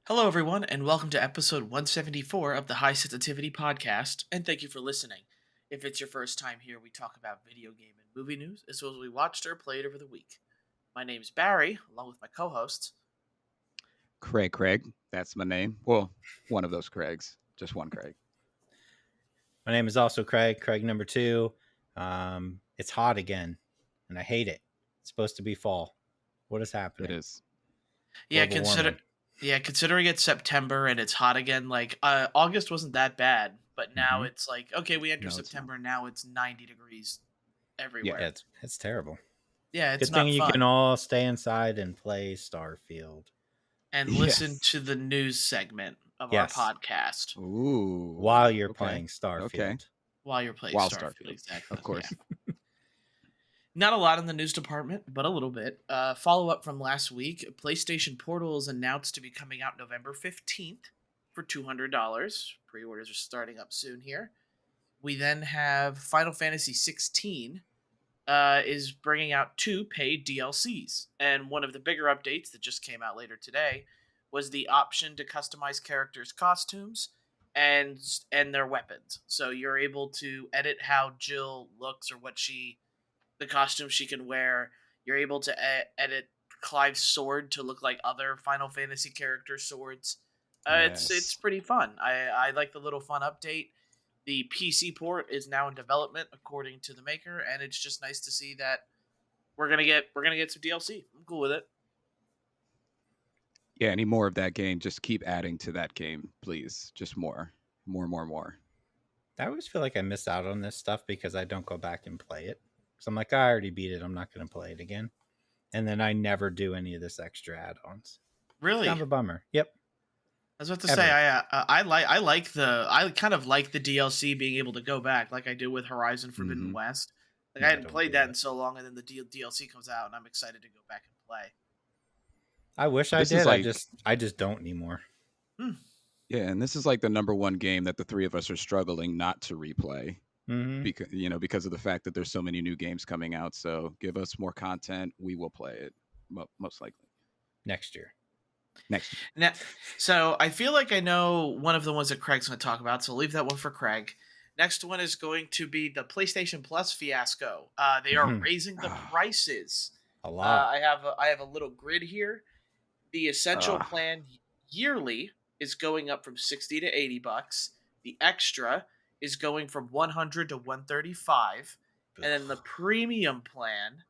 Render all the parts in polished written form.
Hello, everyone, and welcome to episode 174 of the High Sensitivity Podcast, and thank you for listening. If it's your first time here, we talk about video game and movie news, as well as we watched or played over the week. My name's Barry, along with my co-hosts. Craig. That's my name. Well, one of those Craigs. Just one Craig. My name is also Craig number 2. It's hot again, and I hate it. It's supposed to be fall. What is happening? It is. Yeah, Global warming. considering it's September and it's hot again, August wasn't that bad, but now Mhm. it's like, okay, we enter No, it's September, now it's 90 degrees everywhere. Yeah, it's terrible. Yeah, it's Good not thing you fun. can all stay inside and play Starfield. And Yes. listen to the news segment of Yes. our podcast Ooh. While you're okay. playing Starfield. Okay. while you're playing While Starfield. Starfield. Exactly. Of course. Yeah. Not a lot in the news department, but a little bit. Follow up from last week, PlayStation Portal is announced to be coming out November 15th for $200. Pre-orders are starting up soon here. We then have Final Fantasy 16 is bringing out 2 paid DLCs. And one of the bigger updates that just came out later today was the option to customize characters' costumes and their weapons. So you're able to edit how Jill looks or the costume she can wear. You're able to edit Clive's sword to look like other Final Fantasy character swords. It's Yes. pretty fun. I like the little fun update. The PC port is now in development, according to the maker, and it's just nice to see that we're gonna get some DLC. I'm cool with it. Yeah, any more of that game, just keep adding to that game, please. Just more. I always feel like I miss out on this stuff because I don't go back and play it. So I'm like, I already beat it. I'm not going to play it again. And then I never do any of this extra add-ons. Really, Kind of a bummer. Yep. I was about to say I kind of like the DLC being able to go back, like I do with Horizon Forbidden Mhm. West. Like No, I I hadn't don't played do that that. in so long, and then the DLC comes out, and I'm excited to go back and play. I wish I This is did. like- I just don't anymore. Yeah, and this is like the number one game that the three of us are struggling not to replay Mm-hmm. because of the fact that there's so many new games coming out. So give us more content, we will play it most likely Next year. next year. Now, so I feel like I know one of the ones that Craig's going to talk about, so I'll leave that one for Craig. Next one is going to be the PlayStation Plus fiasco. They are Mhm. raising the prices. A lot. I have a little grid here. The essential plan yearly is going up from 60 to 80 bucks. The extra is going from 100 to 135, and then the premium plan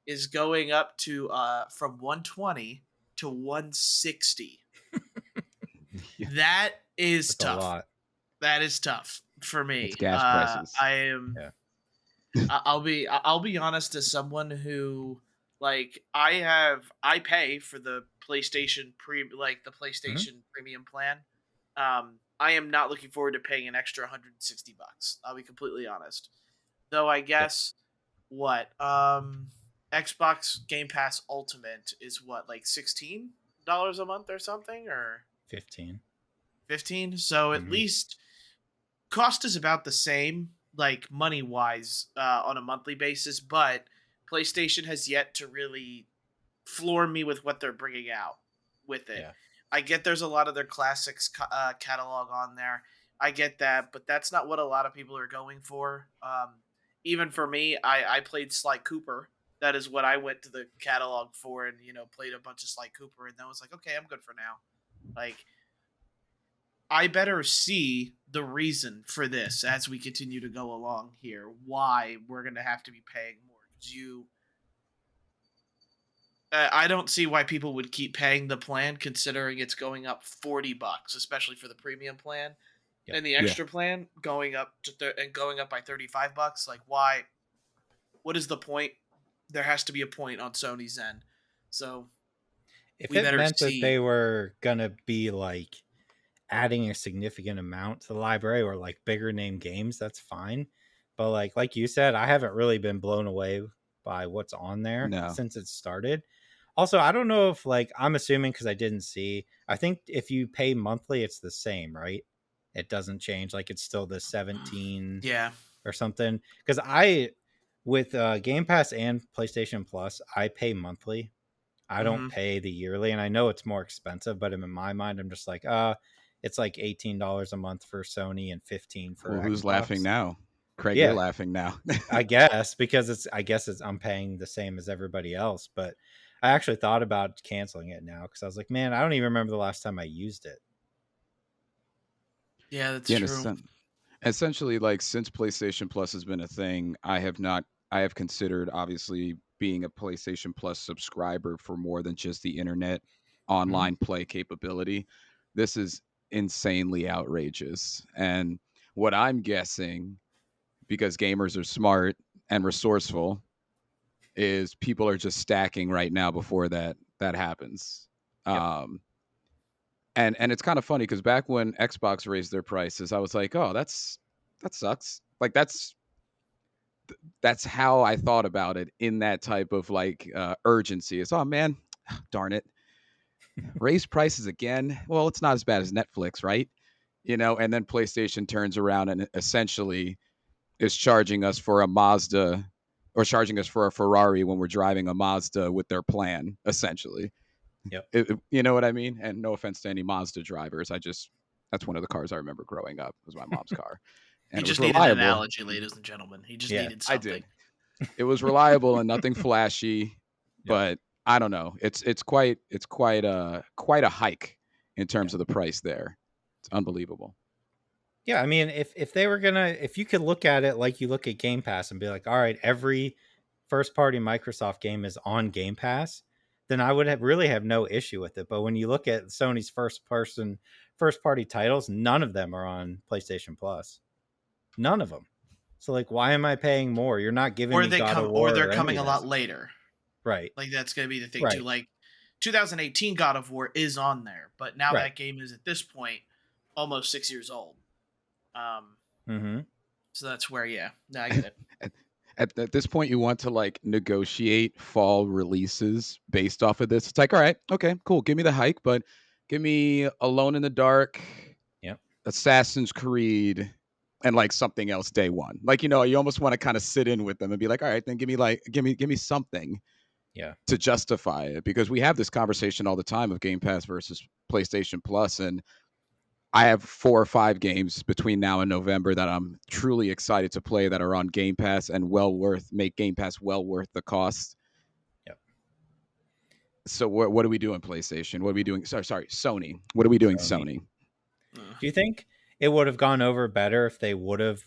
is going up to from 120 to 160. Yeah. That is That's a tough. lot. That is tough for me. It's gas prices. I am. Yeah. I'll be honest, as someone who I pay for the PlayStation premium plan. I am not looking forward to paying an extra $160. I'll be completely honest. Though I guess what Xbox Game Pass Ultimate is what, like $16 a month or something, or 15. 15. So at Mhm. least cost is about the same, like money wise, on a monthly basis. But PlayStation has yet to really floor me with what they're bringing out with it. Yeah. I get there's a lot of their classics catalog on there. I get that, but that's not what a lot of people are going for. Even for me, I played Sly Cooper. That is what I went to the catalog for, and played a bunch of Sly Cooper, and then was like, okay, I'm good for now. Like, I better see the reason for this as we continue to go along here. Why we're going to have to be paying more? Because I don't see why people would keep paying the plan, considering it's going up $40, especially for the premium plan, Yep. and the extra plan going up going up by $35. Like, why? What is the point? There has to be a point on Sony's end. So If we it better meant see. that they were gonna be like adding a significant amount to the library or like bigger name games, that's fine. But like you said, I haven't really been blown away by what's on there No. since it started. Also, I don't know if I'm assuming because I didn't see. I think if you pay monthly, it's the same, right? It doesn't change. Like it's still the 17 Yeah. or something. Because I with Game Pass and PlayStation Plus, I pay monthly. I don't Hmm. pay the yearly, and I know it's more expensive, but in my mind, I'm just like, it's like $18 a month for Sony and 15 for Well, who's laughing Xbox. now? Craig, you're Yeah, laughing now. I guess because I'm paying the same as everybody else, but I actually thought about canceling it now because I was like, man, I don't even remember the last time I used it. Yeah, that's Yeah, true. essentially, like since PlayStation Plus has been a thing, I have considered obviously being a PlayStation Plus subscriber for more than just the internet Mhm. online play capability. This is insanely outrageous. And what I'm guessing, because gamers are smart and resourceful, is people are just stacking right now before that happens. Yep. Um, and it's kind of funny because back when Xbox raised their prices, I was like, oh, that sucks. Like that's how I thought about it in that type of like urgency. It's oh man, darn it, raise prices again. Well, it's not as bad as Netflix, right? You know, and then PlayStation turns around and essentially is charging us for a Mazda or charging us for a Ferrari when we're driving a Mazda with their plan, essentially. Yep. You know what I mean? And no offense to any Mazda drivers, that's one of the cars I remember growing up. It was my mom's car, He and it was just needed an reliable. analogy, ladies and gentlemen. He just Yeah. needed I something. did. It was reliable and nothing flashy, Yep. but I don't know. It's quite a hike in Yeah. terms of the price there. It's unbelievable. Yeah, I mean, if they were gonna, if you could look at it like you look at Game Pass and be like, all right, every first party Microsoft game is on Game Pass, then I would really have no issue with it. But when you look at Sony's first party titles, none of them are on PlayStation Plus. None of them. So like, why am I paying more? You're not giving Or me they God of come, or War they're or any coming of a that lot stuff. later. Right. Like that's gonna be the thing too. Right. Like 2018 God of War is on there, but now Right. that game is at this point almost 6 years old. Um, Mm-hmm. so that's where, yeah, no, I get it. At this point, you want to like negotiate fall releases based off of this. It's like, all right, okay, cool. Give me the hike, but give me Alone in the Dark, Yep. Assassin's Creed, and like something else day one. Like, you know, you almost want to kind of sit in with them and be like, all right, then give me something Yeah. to justify it. Because we have this conversation all the time of Game Pass versus PlayStation Plus. And I have 4 or 5 games between now and November that I'm truly excited to play that are on Game Pass and make Game Pass well worth the cost. Yep. So what are we doing, PlayStation? What are we doing? Sorry, Sony. What are we doing, Sony. Sony? Do you think it would have gone over better if they would have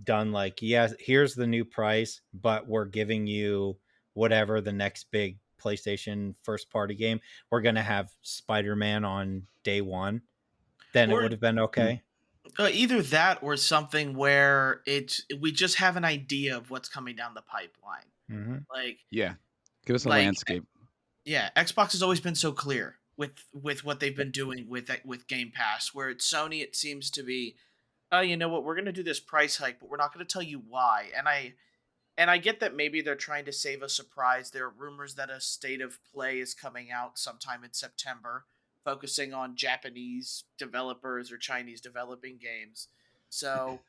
done like, yes, here's the new price, but we're giving you whatever the next big PlayStation first party game. We're gonna have Spider-Man on day one. Then it Or would have been okay. either that or something where we just have an idea of what's coming down the pipeline. Mm-hmm. Like Yeah, give us a like landscape. yeah, Xbox has always been so clear with what they've been doing with Game Pass. Where it's Sony, it seems to be, oh, you know what, we're gonna do this price hike, but we're not gonna tell you why. And I get that maybe they're trying to save a surprise. There are rumors that a state of play is coming out sometime in September, focusing on Japanese developers or Chinese developing games. So,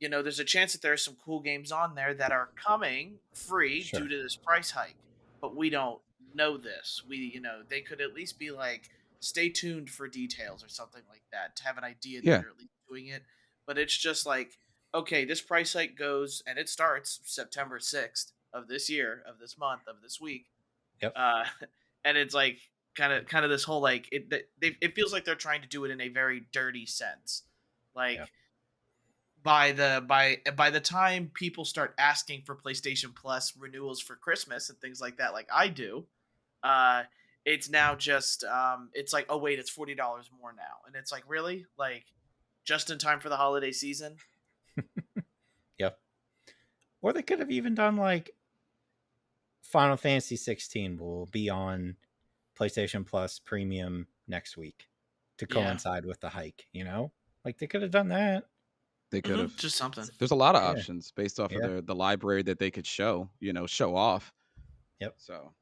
there's a chance that there are some cool games on there that are coming free due Sure. to this price hike. But we don't know this. They could at least be like, stay tuned for details or something like that to have an idea that Yeah, they're at least doing it. But it's just like, okay, this price hike goes and it starts September 6th of this year, of this month, of this week. Yep. And it's like kind of this whole like it feels like they're trying to do it in a very dirty sense. Like Yep. by the time people start asking for PlayStation Plus renewals for Christmas and things like that, like I do, uh, it's now just it's like, oh wait, it's $40 more now, and it's like, really, like just in time for the holiday season. Yep. Or they could have even done like Final Fantasy 16 will be on PlayStation Plus Premium next week to Yeah. coincide with the hike, Like they could have done that. they could have. Just something. There's a lot of Yeah. options based off Yeah. of the library that they could show off. Yep. So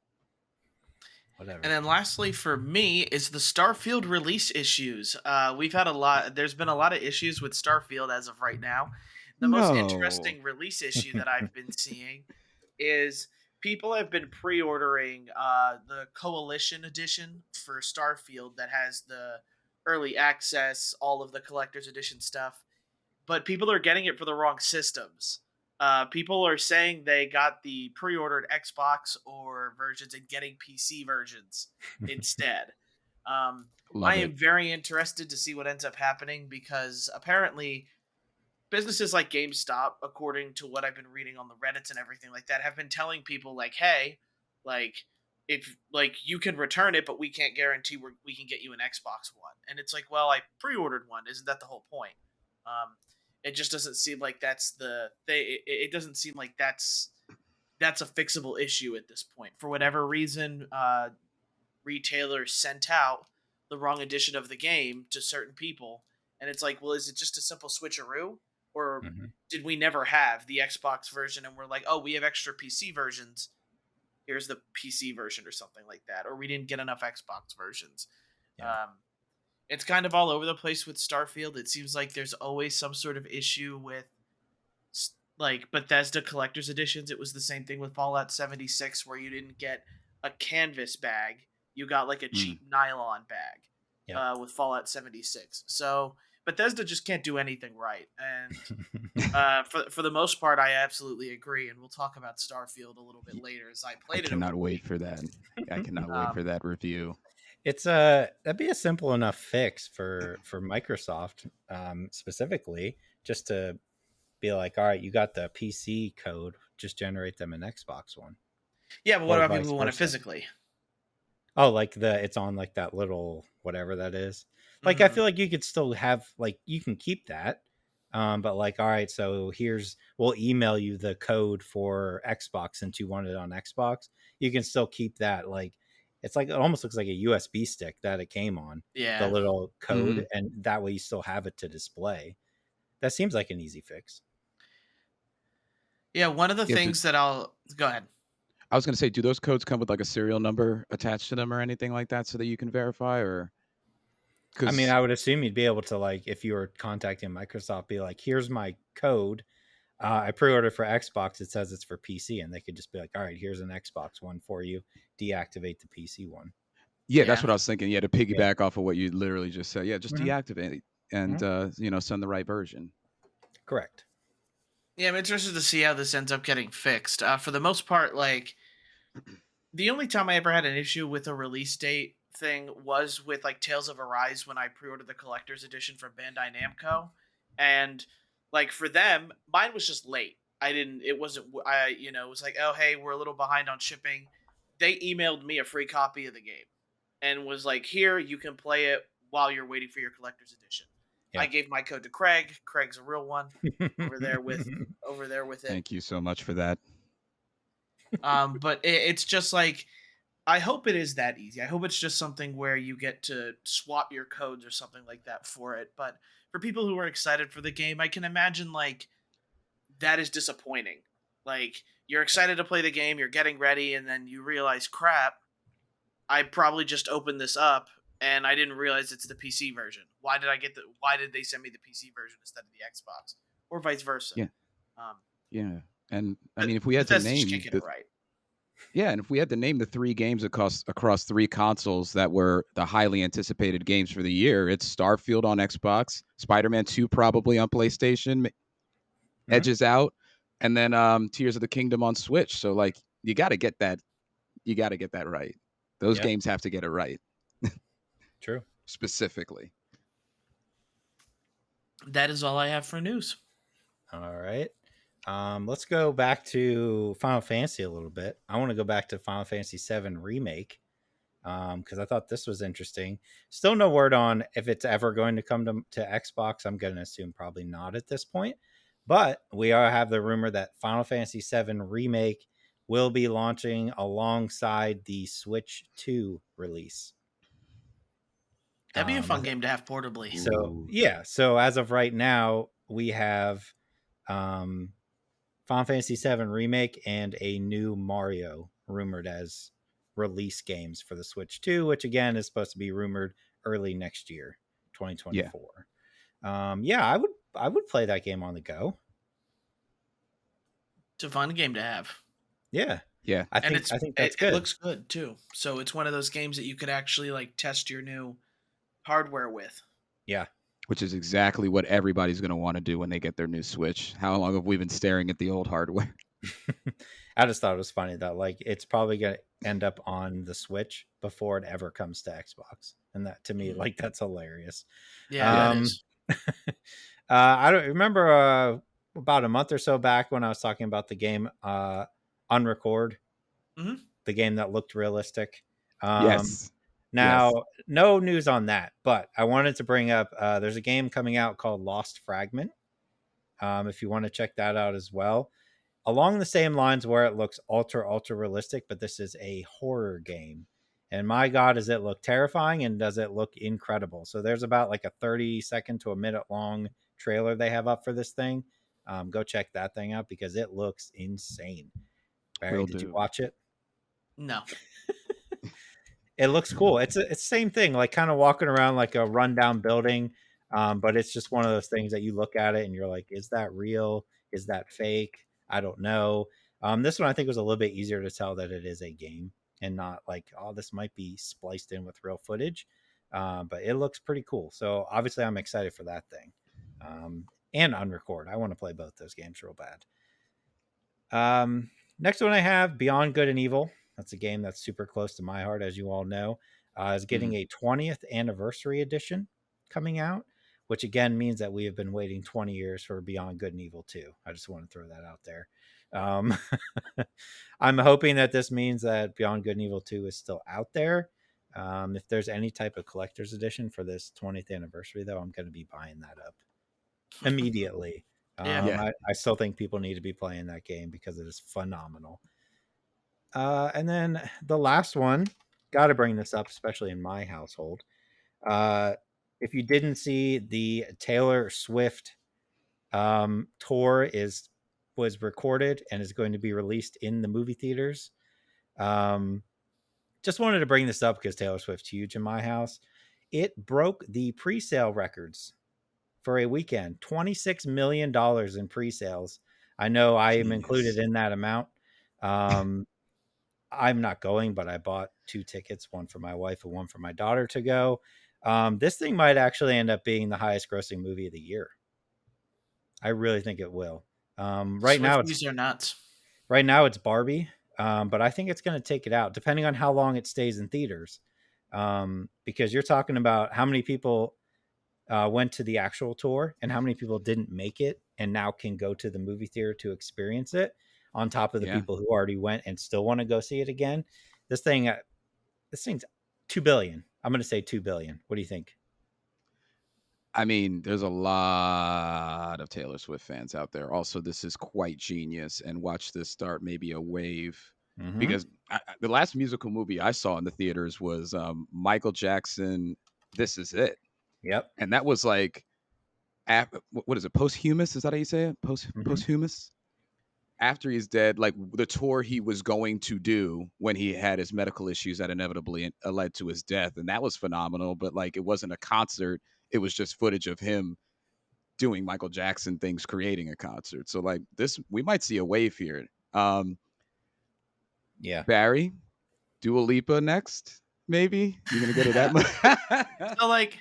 Whatever. And then lastly for me is the Starfield release issues. There's been a lot of issues with Starfield as of right now. The most no, interesting release issue that I've been seeing is people have been pre-ordering the Coalition edition for Starfield that has the early access, all of the collector's edition stuff, but people are getting it for the wrong systems. People are saying they got the pre-ordered Xbox or versions and getting PC versions instead. I Love it. am very interested to see what ends up happening because apparently businesses like GameStop, according to what I've been reading on the Reddits and everything like that, have been telling people like, "Hey, like if like you can return it, but we can't guarantee we can get you an Xbox One." And it's like, well, I pre-ordered one. Isn't that the whole point? Um, it just doesn't seem like that's the they. It doesn't seem like that's a fixable issue at this point. For whatever reason, retailers sent out the wrong edition of the game to certain people, and it's like, well, is it just a simple switcheroo, or Mhm. did we never have the Xbox version and we're like, oh, we have extra PC versions, here's the PC version or something like that, or we didn't get enough Xbox versions. Yeah. um, it's kind of all over the place with Starfield. It seems like there's always some sort of issue with like Bethesda collector's editions. It was the same thing with Fallout 76 where you didn't get a canvas bag, you got like a Mm. cheap nylon bag Yep. with Fallout 76. So Bethesda just can't do anything right. And for the most part, I absolutely agree. And we'll talk about Starfield a little bit later as I I played it over cannot the wait week. for that. I cannot wait for Um, that review. It's that'd be a simple enough fix for Microsoft, specifically, just to be like, all right, you got the PC code, just generate them an Xbox One, yeah, but what or about people vice who want it versa. physically? Oh, like it's on like that little whatever that is. Like I Hmm. feel like you could still have, like, you can keep that. But like, all right, so we'll email you the code for Xbox since you want it on Xbox. You can still keep that. Like, it's like, it almost looks like a USB stick that it came on, the Yeah. little Hmm. code, and that way you still have it to display. That seems like an easy fix. Yeah, one of the Yeah, things that I'll go ahead. I was gonna say, do those codes come with like a serial number attached to them or anything like that, so that you can verify? Or I mean, because I would assume you'd be able to, like, if you were contacting Microsoft, be like, here's my code. I pre-ordered for Xbox. It says it's for PC, and they could just be like, "All right, here's an Xbox One for you. Deactivate the PC one." yeah, that's Yeah. what I was thinking. Yeah, to Yeah. piggyback off of what you literally just said. Yeah, just Hmm. deactivate it and Hmm. send the right version. Correct. Yeah, I'm interested to see how this ends up getting fixed. For the most part, like the only time I ever had an issue with a release date thing was with like Tales of Arise when I pre-ordered the collector's edition from Bandai Namco, and like for them, mine was just late. I didn't. It wasn't. It was like, oh hey, we're a little behind on shipping. They emailed me a free copy of the game and was like, here you can play it while you're waiting for your collector's edition. I Yeah. gave my code to Craig. Craig's a real one over there with it. Thank you so much for that. But it's just like I hope it is that easy. I hope it's just something where you get to swap your codes or something like that for it. But for people who are excited for the game, I can imagine like that is disappointing. Like you're excited to play the game, you're getting ready, and then you realize, crap, I probably just opened this up and I didn't realize it's the PC version. Why did they send me the PC version instead of the Xbox? Or vice versa. Yeah, Um, yeah. And I but mean, if we had to Bethesda just can't name get it the right. yeah, and if we had to name the three games across three consoles that were the highly anticipated games for the year, it's Starfield on Xbox, Spider-Man 2 probably on PlayStation, Mhm. Edge is out, and then Tears of the Kingdom on Switch. So like you got to get that right. Those Yeah. games have to get it right True. specifically. That is all I have for news. All right. Let's go back to Final Fantasy a little bit. I want to go back to Final Fantasy VII Remake, because I thought this was interesting. Still no word on if it's ever going to come to Xbox. I'm going to assume probably not at this point. But we have the rumor that Final Fantasy VII Remake will be launching alongside the Switch 2 release. That'd be a fun As- game to have portably. So Ooh. yeah, so as of right now, we have um, Final Fantasy VII Remake and a new Mario rumored as release games for the Switch 2, which again is supposed to be rumored early next year, Yeah. 2024. Yeah, I would play that game on the go. It's a fun game to have. Yeah. Yeah. I And think that's it good. looks good too. So it's one of those games that you could actually like test your new hardware with. Yeah. Which is exactly what everybody's going to want to do when they get their new Switch. How long have we been staring at the old hardware? I just thought it was funny that like it's probably going to end up on the Switch before it ever comes to Xbox. And that to me, Mhm. like that's hilarious. Yeah, that Yeah. is. I don't remember about a month or so back when I was talking about the game Unrecord, Mhm. the game that looked realistic. Um, Yes. now, Yes. no news on that, but I wanted to bring up there's a game coming out called Lost Fragment. If you want to check that out as well, along the same lines where it looks ultra realistic, but this is a horror game. And my God, does it look terrifying and does it look incredible? So there's about like a 30-second to a minute long trailer they have up for this thing. Go check that thing out because it looks insane. Barry, Will did you do. watch it? No. It looks cool. It's the same thing, like kind of walking around like a rundown building. But it's just one of those things that you look at it and you're like, is that real? Is that fake? I don't know. This one I think was a little bit easier to tell that it is a game and not like, oh, this might be spliced in with real footage. But it looks pretty cool. So obviously I'm excited for that thing. And Unrecord. I want to play both those games real bad. Next one I have Beyond Good and Evil. That's a game that's super close to my heart, as you all know. Is getting a 20th anniversary edition coming out, which again means that we have been waiting 20 years for Beyond Good and Evil 2. I just want to throw that out there. I'm hoping that this means that Beyond Good and Evil 2 is still out there. If there's any type of collector's edition for this 20th anniversary, though, I'm going to be buying that up immediately. Yeah. Yeah. I still think people need to be playing that game because it is phenomenal. And then the last one, got to bring this up, especially in my household. Uh, if you didn't see the Taylor Swift tour was recorded and is going to be released in the movie theaters. Just wanted to bring this up because Taylor Swift's huge in my house. It broke the pre-sale records for a weekend, $26 million in pre-sales. I know I am included Genius. in that amount. Um, I'm not going, but I bought 2 tickets, one for my wife and one for my daughter to go. This thing might actually end up being the highest grossing movie of the year. I really think it will. Right now Swifties are nuts. it's Barbie, but I think it's going to take it out depending on how long it stays in theaters. Because you're talking about how many people went to the actual tour and how many people didn't make it and now can go to the movie theater to experience it on top of the Yeah. people who already went and still want to go see it again. This thing's 2 billion. I'm going to say 2 billion. What do you think? I mean, there's a lot of Taylor Swift fans out there. Also, this is quite genius, and watch this start maybe a wave Mm-hmm. because the last musical movie I saw in the theaters was Michael Jackson. This is it, Yep. and that was like, what is it? Posthumous? Is that how you say it? Mm-hmm. Posthumous. After he's dead, like the tour he was going to do when he had his medical issues that inevitably led to his death, and that was phenomenal. But like, it wasn't a concert; it was just footage of him doing Michael Jackson things, creating a concert. So like this, we might see a wave here. Yeah. Barry, Dua Lipa next, maybe you're gonna go to that. So like,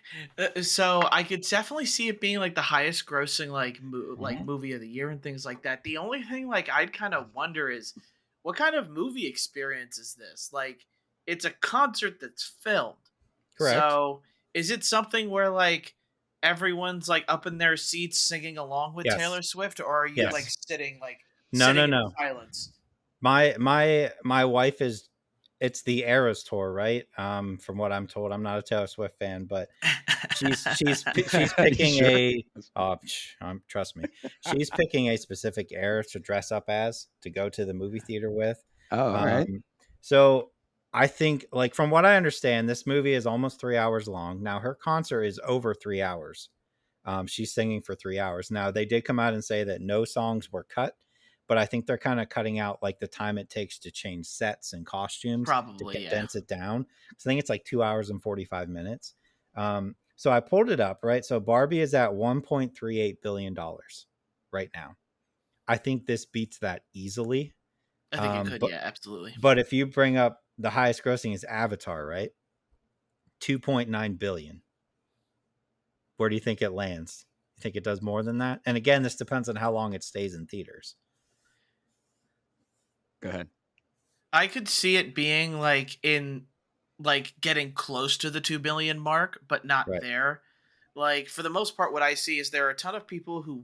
so I could definitely see it being like the highest grossing like like Mhm. movie of the year and things like that. The only thing like I'd kind of wonder is what kind of movie experience is this? Like, it's a concert that's filmed. Correct. So is it something where like everyone's like up in their seats singing along with Yes. Taylor Swift, or are you like Yes. No, sitting no, in no. silence? My wife is it's the Eras tour, right? From what I'm told, I'm not a Taylor Swift fan, but she's You picking sure? a trust me, she's picking a specific era to dress up as to go to the movie theater with. Oh, all right. So I think, like, from what I understand, this movie is almost 3 hours long. Now her concert is over 3 hours. She's singing for 3 hours. Now they did come out and say that no songs were cut, but I think they're kind of cutting out like the time it takes to change sets and costumes to Probably, yeah. condense it down. So I think it's like 2 hours and 45 minutes. So I pulled it up, right? So Barbie is at $1.38 billion right now. I think this beats that easily. I think it could. But Yeah, absolutely. if you bring up the highest grossing is Avatar, right? 2.9 billion. Where do you think it lands? You think it does more than that? And again, this depends on how long it stays in theaters. Go ahead. I could see it being like getting close to the 2 billion mark, but not Right. there. Like for the most part, what I see is there are a ton of people who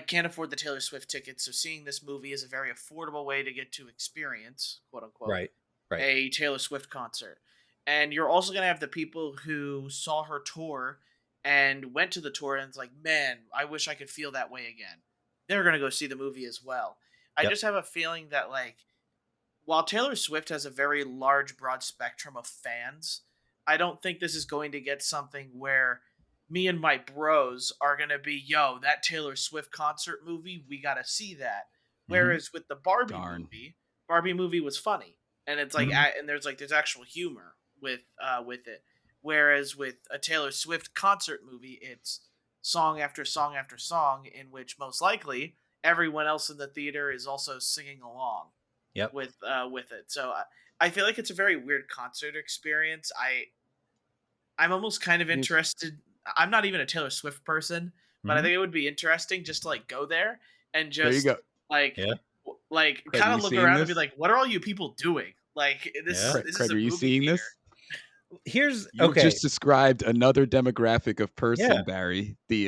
can't afford the Taylor Swift tickets, so seeing this movie is a very affordable way to get to experience, quote unquote, Right. Right. a Taylor Swift concert. And you're also going to have the people who saw her tour and went to the tour and it's like, man, I wish I could feel that way again. They're going to go see the movie as well. I Yep. just have a feeling that while Taylor Swift has a very large, broad spectrum of fans, I don't think this is going to get something where me and my bros are going to be, yo, that Taylor Swift concert movie, we got to see that. Whereas with the Darn. Barbie movie was funny. And it's like, Mhm. and there's actual humor with it. Whereas with a Taylor Swift concert movie, it's song after song after song, in which most likely everyone else in the theater is also singing along Yep. with it. So I feel like it's a very weird concert experience. I'm almost kind of You- interested. I'm not even a Taylor Swift person, but I Mhm. think it would be interesting just to go there and There you just go. like Yeah. Craig, are kind you of look seeing around and be this? like, what are all you people doing? Like Yeah. this is Craig, a are you movie seeing theater. this? Here's You okay. just described another demographic of person, Yeah. Barry. The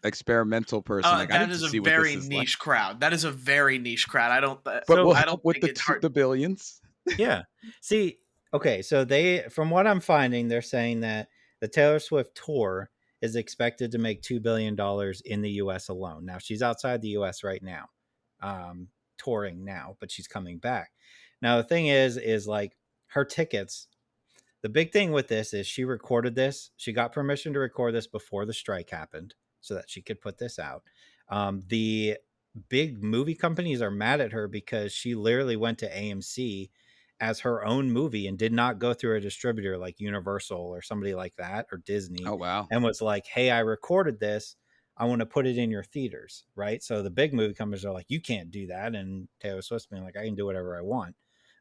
experimental person. Like, I That need to is a see what this very is like. niche crowd. That is a very niche crowd. But So we'll I don't help with think the it's hard. the billions. yeah. See, okay, so from what I'm finding, they're saying that the Taylor Swift tour is expected to make $2 billion in the US alone. Now she's outside the US right now, touring now, but she's coming back. Now the thing is like her tickets. The big thing with this is she recorded this. She got permission to record this before the strike happened so that she could put this out. The big movie companies are mad at her because she literally went to AMC as her own movie and did not go through a distributor like Universal or somebody like that or Disney Oh wow. and was like, hey, I recorded this. I want to put it in your theaters. Right. So the big movie companies are like, you can't do that. And Taylor Swift's being like, I can do whatever I want.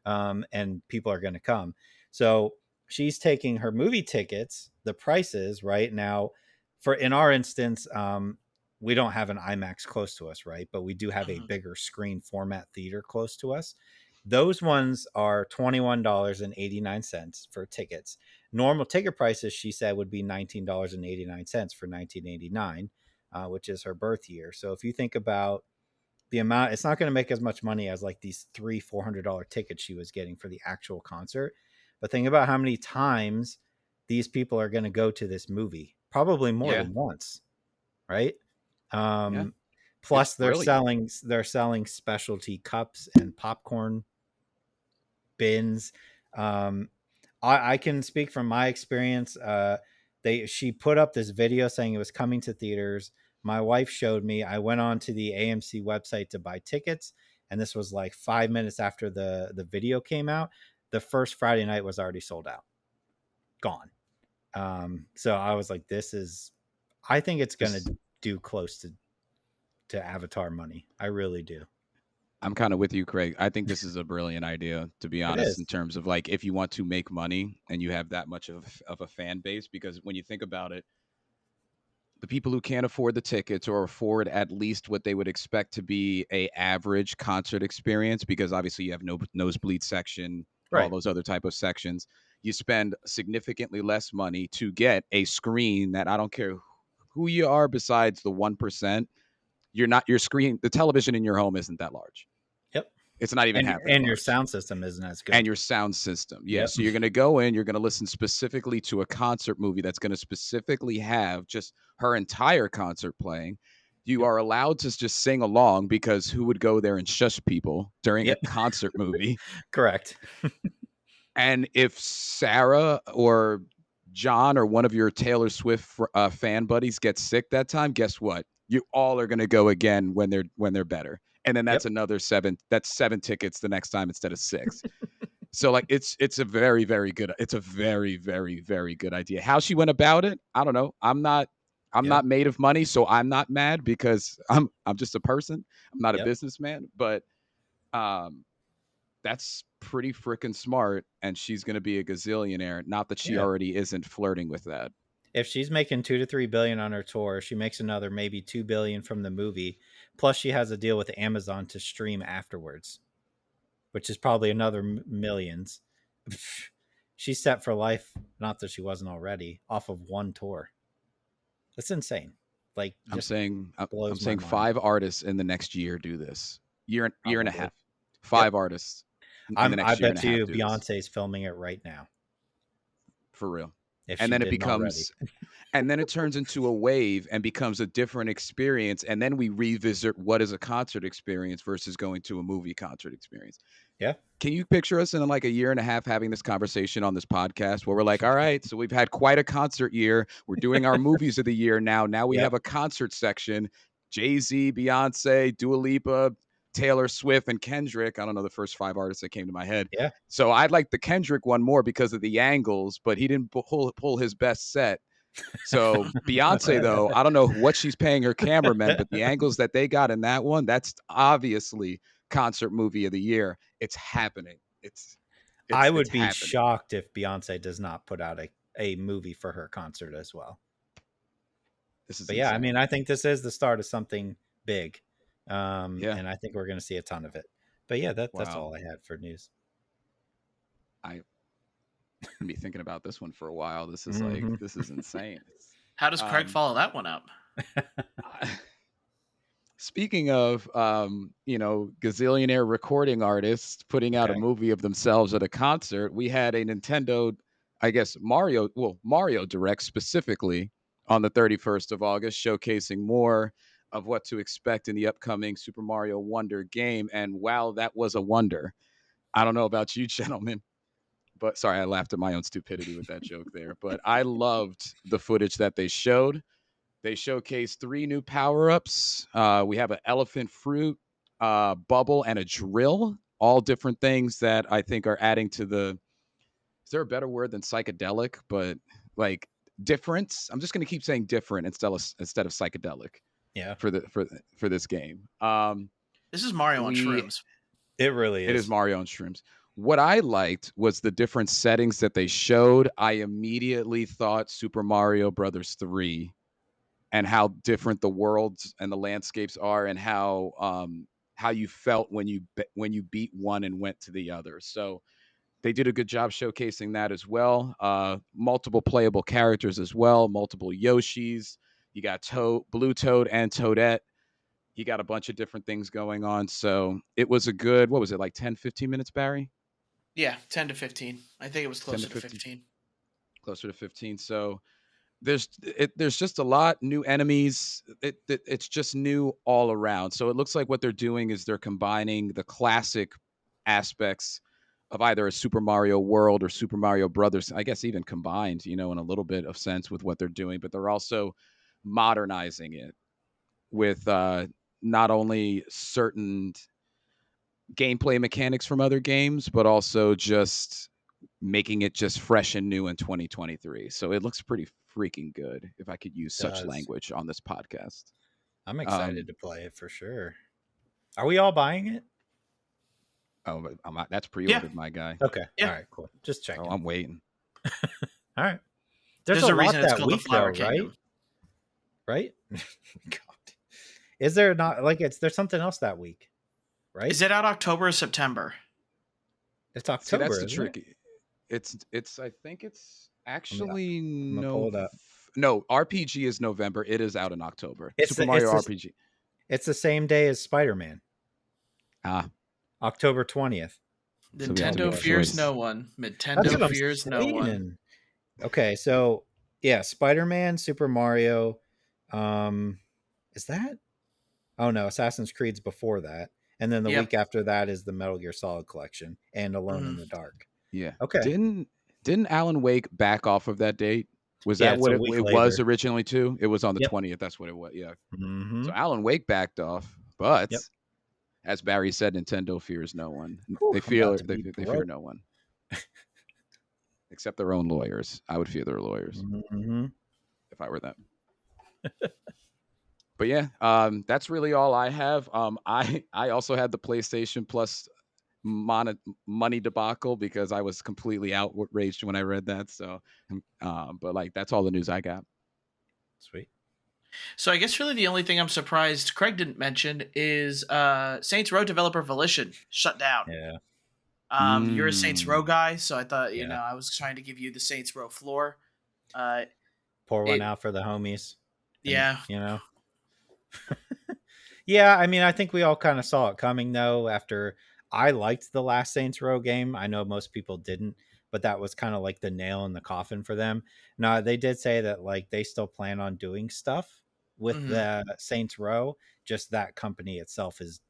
And people are going to come. So she's taking her movie tickets, the prices right now for, in our instance, we don't have an IMAX close to us, right? But we do have a Mhm. bigger screen format theater close to us. Those ones are $21.89 for tickets. Normal ticket prices, she said, would be $19.89 for 1989, which is her birth year. So if you think about the amount, it's not going to make as much money as like these $400 tickets she was getting for the actual concert. But think about how many times these people are going to go to this movie, probably more Yeah. than once, right? Yeah. It's Plus brilliant. they're selling specialty cups and popcorn bins. um I can speak from my experience. She put up this video saying it was coming to theaters. My wife showed me. I went on to the AMC website to buy tickets, and this was like 5 minutes after the video came out. The first Friday night was already sold out, gone. So I was like, this is, I think it's gonna This do close to Avatar money. I really do. I'm kind of with you, Craig. I think this is a brilliant idea, to be It honest, in is. terms of like if you want to make money and you have that much of a fan base, because when you think about it, the people who can't afford the tickets or afford at least what they would expect to be a average concert experience, because obviously you have no nosebleed section, all Right. those other type of sections, you spend significantly less money to get a screen that, I don't care who you are besides the 1%, you're not, your screen, the television in your home isn't that large. Yep. It's not even half that And your large. sound system isn't as And good. your sound system. Yeah. Yep. So you're going to go in, you're going to listen specifically to a concert movie that's going to specifically have just her entire concert playing. You Yep. are allowed to just sing along, because who would go there and shush people during a Yep. concert movie? Correct. And if Sarah or John or one of your Taylor Swift fan buddies gets sick that time, guess what? You all are going to go again when they're better. And then that's Yep. another seven. That's 7 tickets the next time instead of 6. So like it's a very very good, it's a very very very good idea. How she went about it, I don't know. I'm Yep. not made of money, so I'm not mad because I'm just a person. I'm not a Yep. businessman, but um that's pretty freaking smart, and she's going to be a gazillionaire. Not that she Yeah. already isn't flirting with that. If she's making 2 to 3 billion on her tour, she makes another maybe 2 billion from the movie. Plus, she has a deal with Amazon to stream afterwards, which is probably another millions. She's set for life. Not that she wasn't already off of one tour. That's insane. Like, I'm just saying I'm blows my saying mind. 5 artists in the next year do this. Year and a Probably. half. 5 artists in the I next year and bet a half you do this. Beyonce's filming it right now. For real. If And she then it didn't already. becomes and then it turns into a wave and becomes a different experience, and then we revisit what is a concert experience versus going to a movie concert experience. Yeah. Can you picture us in like a year and a half having this conversation on this podcast where we're like, all right, so we've had quite a concert year. We're doing our movies of the year now. Now we Yep. have a concert section. Jay-Z, Beyonce, Dua Lipa, Taylor Swift, and Kendrick. I don't know the first 5 artists that came to my head. Yeah. So I'd like the Kendrick one more because of the angles, but he didn't pull his best set. So Beyonce, though, I don't know what she's paying her cameramen, but the angles that they got in that one, that's obviously concert movie of the year. It's happening. I would it's be happening. shocked if Beyonce does not put out a movie for her concert as well. This is But yeah, insane. I mean, I think this is the start of something big. Yeah. And I think we're going to see a ton of it. But yeah, that's Wow. all I had for news. I'm gonna be thinking about this one for a while. This is like this is insane. How does Craig follow that one up? Speaking of gazillionaire recording artists putting out a movie of themselves at a concert, we had a Nintendo, I guess Mario Direct specifically on the 31st of August, showcasing more of what to expect in the upcoming Super Mario Wonder game. And wow, that was a wonder. I don't know about you, gentlemen, but sorry, I laughed at my own stupidity with that joke there. But I loved the footage that they showed. They showcased 3 new power-ups. We have an elephant fruit, bubble, and a drill. All different things that I think are adding to the. Is there a better word than psychedelic? But like difference. I'm just going to keep saying different instead of psychedelic. Yeah. For this game. This is Mario on shrooms. It really is. It is Mario on shrooms. What I liked was the different settings that they showed. I immediately thought Super Mario Brothers 3. And how different the worlds and the landscapes are, and how you felt when you beat one and went to the other. So they did a good job showcasing that as well. Multiple playable characters as well, multiple Yoshis. You got Blue Toad and Toadette. You got a bunch of different things going on. So it was a good, what was it, like 10, 15 minutes, Barry? Yeah, 10 to 15. I think it was closer to 15. Closer to 15. So there's just a lot new enemies. It's just new all around. So it looks like what they're doing is they're combining the classic aspects of either a Super Mario World or Super Mario Brothers, I guess even combined, in a little bit of sense with what they're doing, but they're also modernizing it with not only certain gameplay mechanics from other games, but also just making it just fresh and new in 2023. So it looks pretty freaking good, if I could use such language on this podcast. I'm excited to play it for sure. Are we all buying it? Oh, that's pre-ordered, my guy. Okay. Yeah. All right, cool. Just checking. Oh, I'm waiting. All right. There's a reason it's called the Flower Kingdom. Right? God. Is there not there's something else that week? Right? Is it out October or September? It's October. See, that's the tricky. It's I think it's actually pull it up. No, RPG is November. It is out in October. Super Mario RPG. It's the same day as Spider-Man. October 20th. Nintendo fears no one. Nintendo fears no one. Okay, so yeah, Spider-Man, Super Mario. Is that? Oh no, Assassin's Creed's before that. And then the week after that is the Metal Gear Solid collection and Alone in the Dark. Yeah. Okay. Didn't Alan Wake back off of that date? Was that what it was originally too? It was on the 20th. That's what it was. Yeah. Mm-hmm. So Alan Wake backed off, but as Barry said, Nintendo fears no one. They fear no one, except their own lawyers. I would fear their lawyers if I were them. But yeah, that's really all I have. I also had the PlayStation Plus money debacle because I was completely outraged when I read that. So, but like that's all the news I got. Sweet. So I guess really the only thing I'm surprised Craig didn't mention is Saints Row developer Volition shut down. Yeah. You're a Saints Row Mm, guy, so I thought Yeah. I was trying to give you the Saints Row floor. Uh, Pour one it out for the homies. And, yeah. Yeah, I mean, I think we all kind of saw it coming though. After I liked the last Saints Row game, I know most people didn't, but that was kind of like the nail in the coffin for them. Now they did say that like they still plan on doing stuff with hmm the Saints Row. Just that company itself is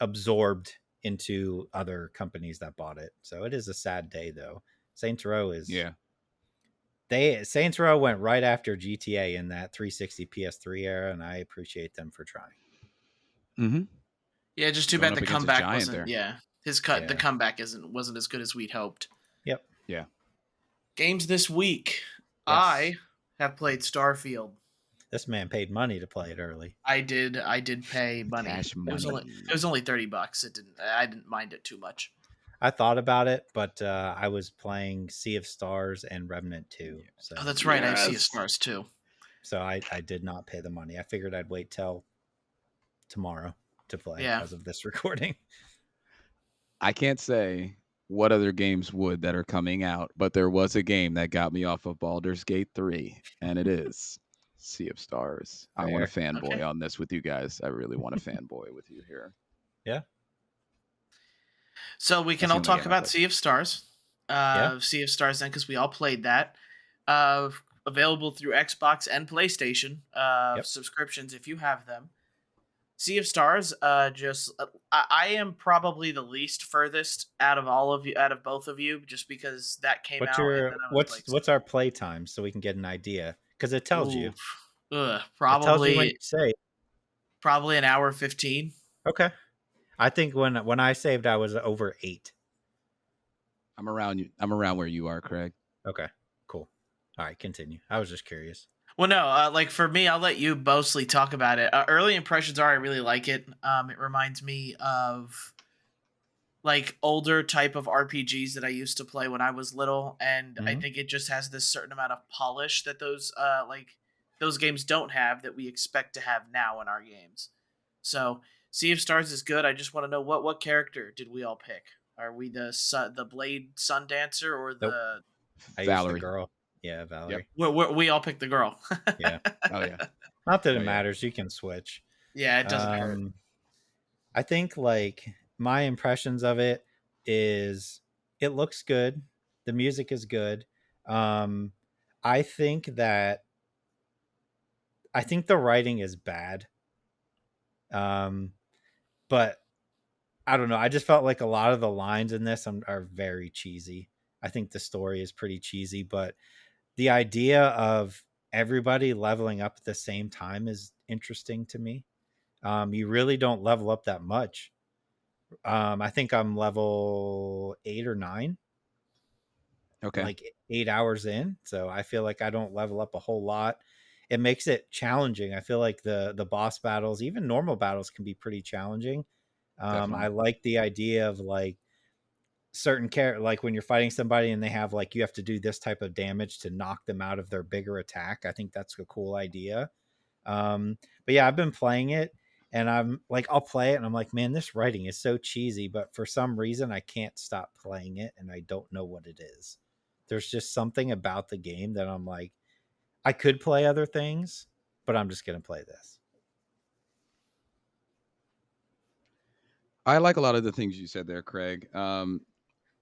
absorbed into other companies that bought it. So it is a sad day though. Saints Row is yeah. they Saints Row went right after GTA in that 360 PS3 era, and I appreciate them for trying. Mm-hmm. Yeah, just too Going bad up the against a comeback giant wasn't. there. Yeah, the Yeah. comeback wasn't as good as we'd hoped. Yep. Yeah. Games this week. Yes. I have played Starfield. This man paid money to play it early. I did pay money. Cash It was only $30. I didn't mind it too much. I thought about it, but I was playing Sea of Stars and Revenant 2. Oh, So that's right. I see Yes. stars too. I did not pay the money. I figured I'd wait till tomorrow to play Yeah. as of this recording. I can't say what other games would that are coming out, but there was a game that got me off of Baldur's Gate 3, and it is Sea of Stars. I want to Fair. fanboy Okay. on this with you guys. I really want to fanboy with you here. Yeah. So we can That's the all only talk game I about played. Sea of Stars. Yeah. Sea of Stars then, because we all played that. Available through Xbox and PlayStation Yep. subscriptions if you have them. Sea of Stars, I am probably the least furthest out of both of you, just because that came What's out and your then I was like, what's our play time so we can get an idea? Because it tells you. ooh, ugh, It tells you when you probably save. an hour 15. Okay. I think when I saved I was over 8. I'm around you. I'm around where you are, Craig. Okay. Cool. All right, continue. I was just curious. Well, no, like for me, I'll let you mostly talk about it. Early impressions are I really like it. It reminds me of like older type of RPGs that I used to play when I was little, and I Mhm. think it just has this certain amount of polish that those games don't have that we expect to have now in our games. So, Sea of Stars is good. I just want to know what character did we all pick? Are we the Blade Sun Dancer or Nope. the I used the Valerie. girl. Yeah, Valerie. we all picked the girl? Yeah. Oh yeah. Not that Oh, it yeah. matters. You can switch. Yeah, it doesn't hurt. I think like my impressions of it is it looks good. The music is good. Um, I think that I think the writing is bad. But I don't know. I just felt like a lot of the lines in this are very cheesy. I think the story is pretty cheesy, but the idea of everybody leveling up at the same time is interesting to me. You really don't level up that much. I think I'm level 8 or 9, Okay. like 8 hours in. So I feel like I don't level up a whole lot. It makes it challenging. I feel like the boss battles, even normal battles, can be pretty challenging. Definitely. I like the idea of like certain character, like when you're fighting somebody and they have like you have to do this type of damage to knock them out of their bigger attack. I think that's a cool idea. But yeah, I've been playing it and I'm like, I'll play it and I'm like, man, this writing is so cheesy, but for some reason I can't stop playing it and I don't know what it is. There's just something about the game that I'm like, I could play other things, but I'm just going to play this. I like a lot of the things you said there, Craig.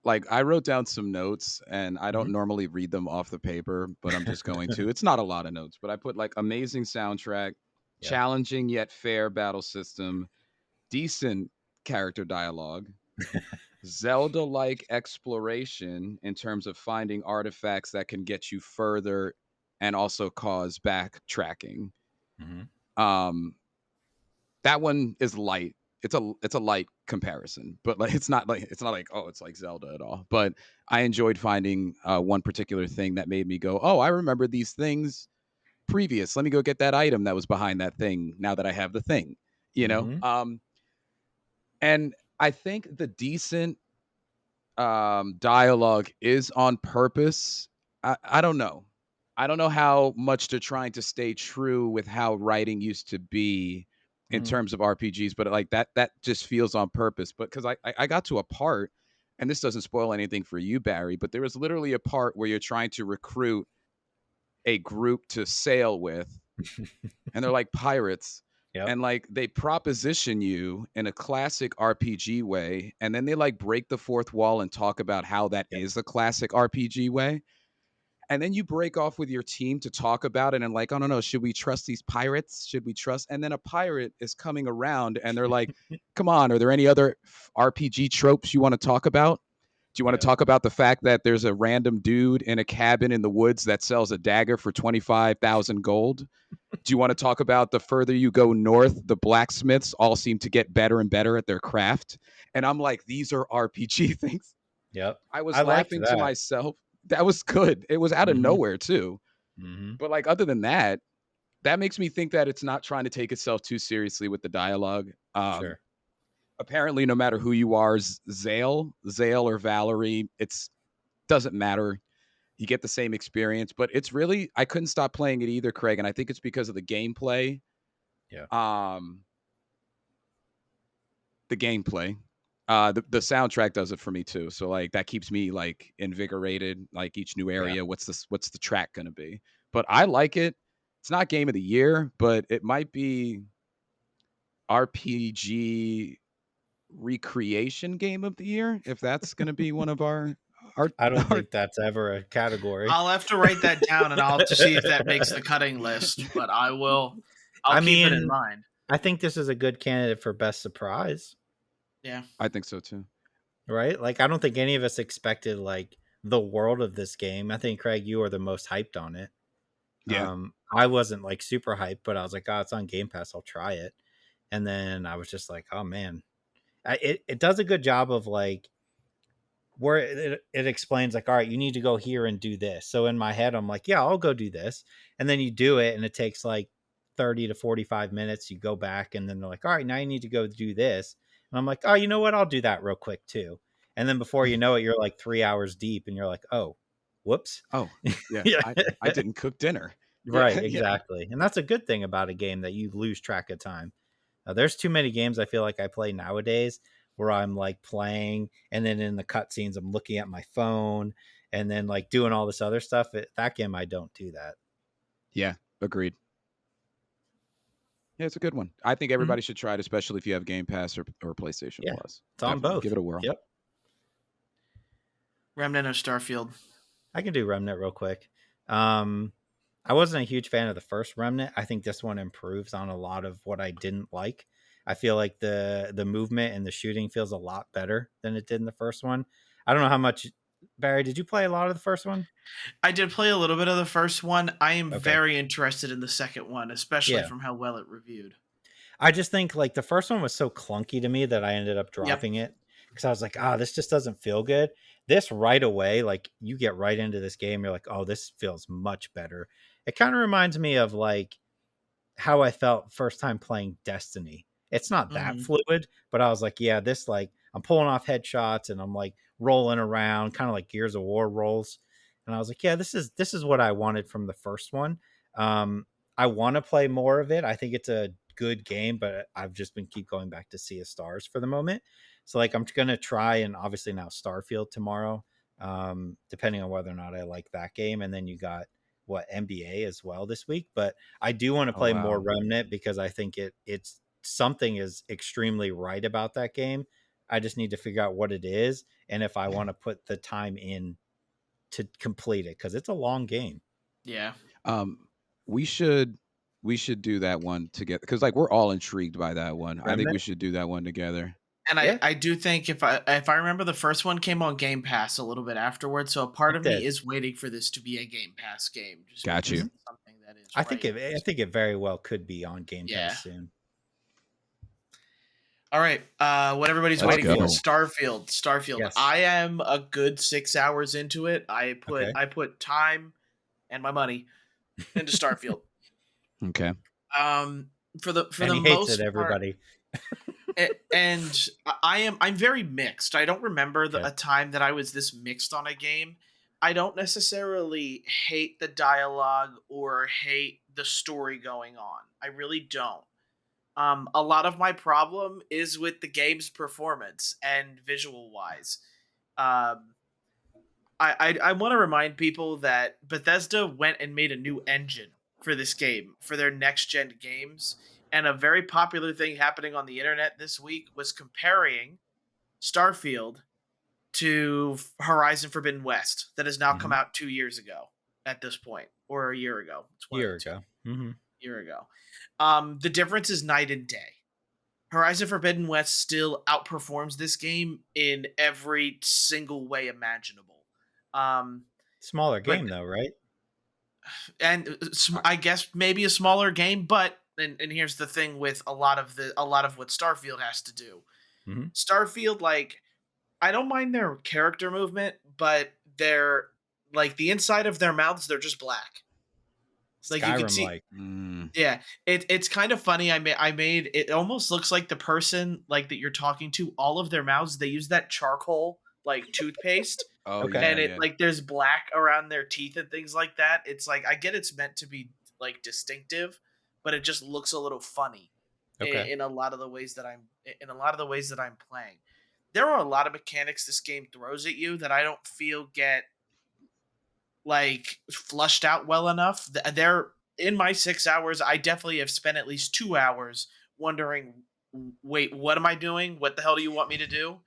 Like I wrote down some notes and I don't Mhm. normally read them off the paper, but I'm just going to. It's not a lot of notes, but I put like amazing soundtrack, Yeah. challenging yet fair battle system, decent character dialogue, Zelda like exploration in terms of finding artifacts that can get you further and also cause backtracking. Mhm. Um, that one is light. It's a light comparison, but like it's not like oh it's like Zelda at all. But I enjoyed finding one particular thing that made me go oh I remember these things previous. Let me go get that item that was behind that thing now that I have the thing, you know? Mm-hmm. And I think the decent dialogue is on purpose. I don't know. I don't know how much they're trying to stay true with how writing used to be in Mm-hmm. terms of RPGs, but like that just feels on purpose. But because I got to a part, and this doesn't spoil anything for you, Barry, but there was literally a part where you're trying to recruit a group to sail with, and they're like pirates. Yep. And like they proposition you in a classic RPG way, and then they like break the fourth wall and talk about how that Yep. is a classic RPG way. And then you break off with your team to talk about it and like, oh no, should we trust these pirates? Should we trust? And then a pirate is coming around and they're like, come on, are there any other RPG tropes you want to talk about? Do you want to Yep. talk about the fact that there's a random dude in a cabin in the woods that sells a dagger for 25,000 gold? Do you want to talk about the further you go north, the blacksmiths all seem to get better and better at their craft? And I'm like, these are RPG things. Yep. I was I liked laughing to that. myself. That was good. It was out of Mm-hmm. nowhere too. Mm-hmm. But like other than that, that makes me think that it's not trying to take itself too seriously with the dialogue. Sure. Apparently, no matter who you are, Zale or Valerie, it's doesn't matter. You get the same experience, but it's really I couldn't stop playing it either, Craig, and I think it's because of the gameplay. Yeah. The gameplay. The soundtrack does it for me too. So like that keeps me like invigorated. Like each new Yeah. area, what's the track gonna be? But I like it. It's not game of the year, but it might be RPG recreation game of the year if that's gonna be one of our, I don't our think that's ever a category. I'll have to write that down, and I'll have to see if that makes the cutting list. But I will. I'll I keep it in mean, mind. I think this is a good candidate for best surprise, Yeah. I think so too. right? Like, I don't think any of us expected like the world of this game. I think Craig, you are the most hyped on it. Yeah. I wasn't like super hyped, but I was like, oh, it's on Game Pass, I'll try it. And then I was just like, oh man, it does a good job of like where it explains like, all right, you need to go here and do this. So in my head, I'm like, yeah, I'll go do this. And then you do it and it takes like 30 to 45 minutes. You go back and then they're like, all right, now you need to go do this. And I'm like, oh, you know what? I'll do that real quick too. And then before you know it, you're like 3 hours deep and you're like, oh, whoops. Oh, yeah. Yeah. I didn't cook dinner. Right, Yeah, yeah. exactly. And that's a good thing about a game that you lose track of time. There's too many games I feel like I play nowadays where I'm like playing and then in the cutscenes I'm looking at my phone and then like doing all this other stuff. That game I don't do that. Yeah, agreed. Yeah, it's a good one. I think everybody should try it, especially if you have Game Pass or PlayStation Yeah, Plus. it's on Definitely both. give it a whirl. Yep. Remnant or Starfield? I can do Remnant real quick. I wasn't a huge fan of the first Remnant. I think this one improves on a lot of what I didn't like. I feel like the movement and the shooting feels a lot better than it did in the first one. I don't know how much. Barry, did you play a lot of the first one? I did play a little bit of the first one. I am Okay. very interested in the second one, especially Yeah. from how well it reviewed. I just think like the first one was so clunky to me that I ended up dropping it because I was like, this just doesn't feel good. This right away, like you get right into this game, you're like, oh, this feels much better. It kind of reminds me of like how I felt first time playing Destiny. It's not that fluid, but I was like, yeah, this like I'm pulling off headshots and I'm like rolling around, kind of like Gears of War rolls. And I was like, yeah, this is what I wanted from the first one. I want to play more of it. I think it's a good game, but I've just been keep going back to Sea of Stars for the moment. So like I'm gonna try and obviously now Starfield tomorrow, depending on whether or not I like that game. And then you got what NBA as well this week. But I do want to play more Remnant because I think it's something is extremely right about that game. I just need to figure out what it is and if I want to put the time in to complete it because it's a long game. Yeah. We should do that one together because like we're all intrigued by that one. I think we should do that one together. And I do think if I remember, the first one came on Game Pass a little bit afterwards, so a part of me is waiting for this to be a Game Pass game. Just got you. Something that is. I think it very well could be on Game Pass soon. All right, what everybody's waiting for: Starfield. Yes. I am a good 6 hours into it. I put time and my money into Starfield. Okay. Um, for And the he hates it, most part, everybody. and I'm very mixed. I don't remember Okay. a time that I was this mixed on a game. I don't necessarily hate the dialogue or hate the story going on. I really don't. A lot of my problem is with the game's performance and visual wise. Um, I want to remind people that Bethesda went and made a new engine for this game for their next gen games, and a very popular thing happening on the internet this week was comparing Starfield to Horizon Forbidden West that has now come Hmm. out 2 years ago at this point, or a year ago. It's one of Year the two. ago. Hmm. Year ago. The difference is night and day. Horizon Forbidden West still outperforms this game in every single way imaginable. Um, Smaller but game though, right? Uh, I guess maybe a smaller game, but and here's the thing with a lot of what Starfield has to do. Hmm. Starfield, like, I don't mind their character movement, but they're like the inside of their mouths, they're just black. Like you could Skyrim see, like. mm, yeah, it's kind of funny. I made it almost looks like the person like that you're talking to. All of their mouths, they use that charcoal like toothpaste, oh Okay. yeah, and it yeah. like there's black around their teeth and things like that. It's like I get it's meant to be like distinctive, but it just looks a little funny Okay. in a lot of the ways that I'm playing. There are a lot of mechanics this game throws at you that I don't feel get like flushed out well enough. They're in my 6 hours. I definitely have spent at least 2 hours wondering, wait, what am I doing? What the hell do you want me to do?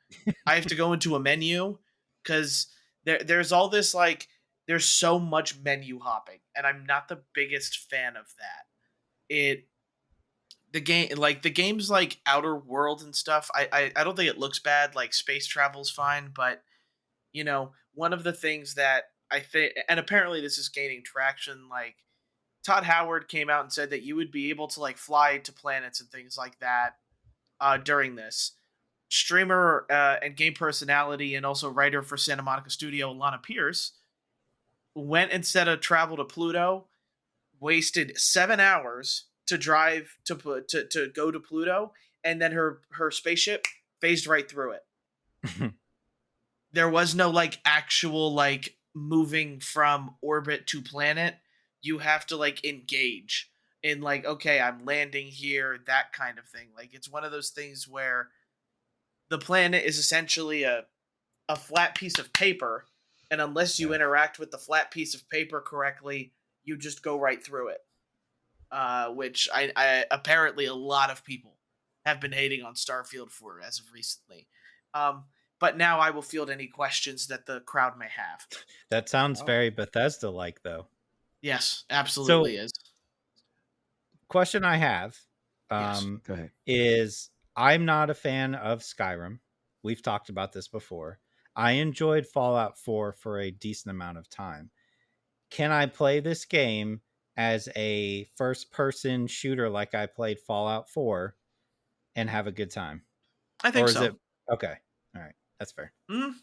I have to go into a menu because there's all this like there's so much menu hopping, and I'm not the biggest fan of that. It the game's like Outer World and stuff. I don't think it looks bad. Like space travel's fine, but one of the things that I think, and apparently this is gaining traction, like Todd Howard came out and said that you would be able to like fly to planets and things like that during this. Streamer and game personality and also writer for Santa Monica Studio, Lana Pierce, went and set a travel to Pluto, wasted 7 hours to drive to go to Pluto, and then her spaceship phased right through it. There was no like actual like moving from orbit to planet. You have to like engage in like, okay, I'm landing here, that kind of thing. Like it's one of those things where the planet is essentially a flat piece of paper, and unless you Yeah. interact with the flat piece of paper correctly, you just go right through it. Which I apparently a lot of people have been hating on Starfield for as of recently. Um, but now I will field any questions that the crowd may have. That sounds Oh, very Bethesda like though. Yes, So, absolutely is. question I have Yes. go ahead. is I'm not a fan of Skyrim. We've talked about this before. I enjoyed Fallout 4 for a decent amount of time. Can I play this game as a first person shooter like I played Fallout 4 and have a good time? I think Or is so. it okay? All right. That's fair. Mm.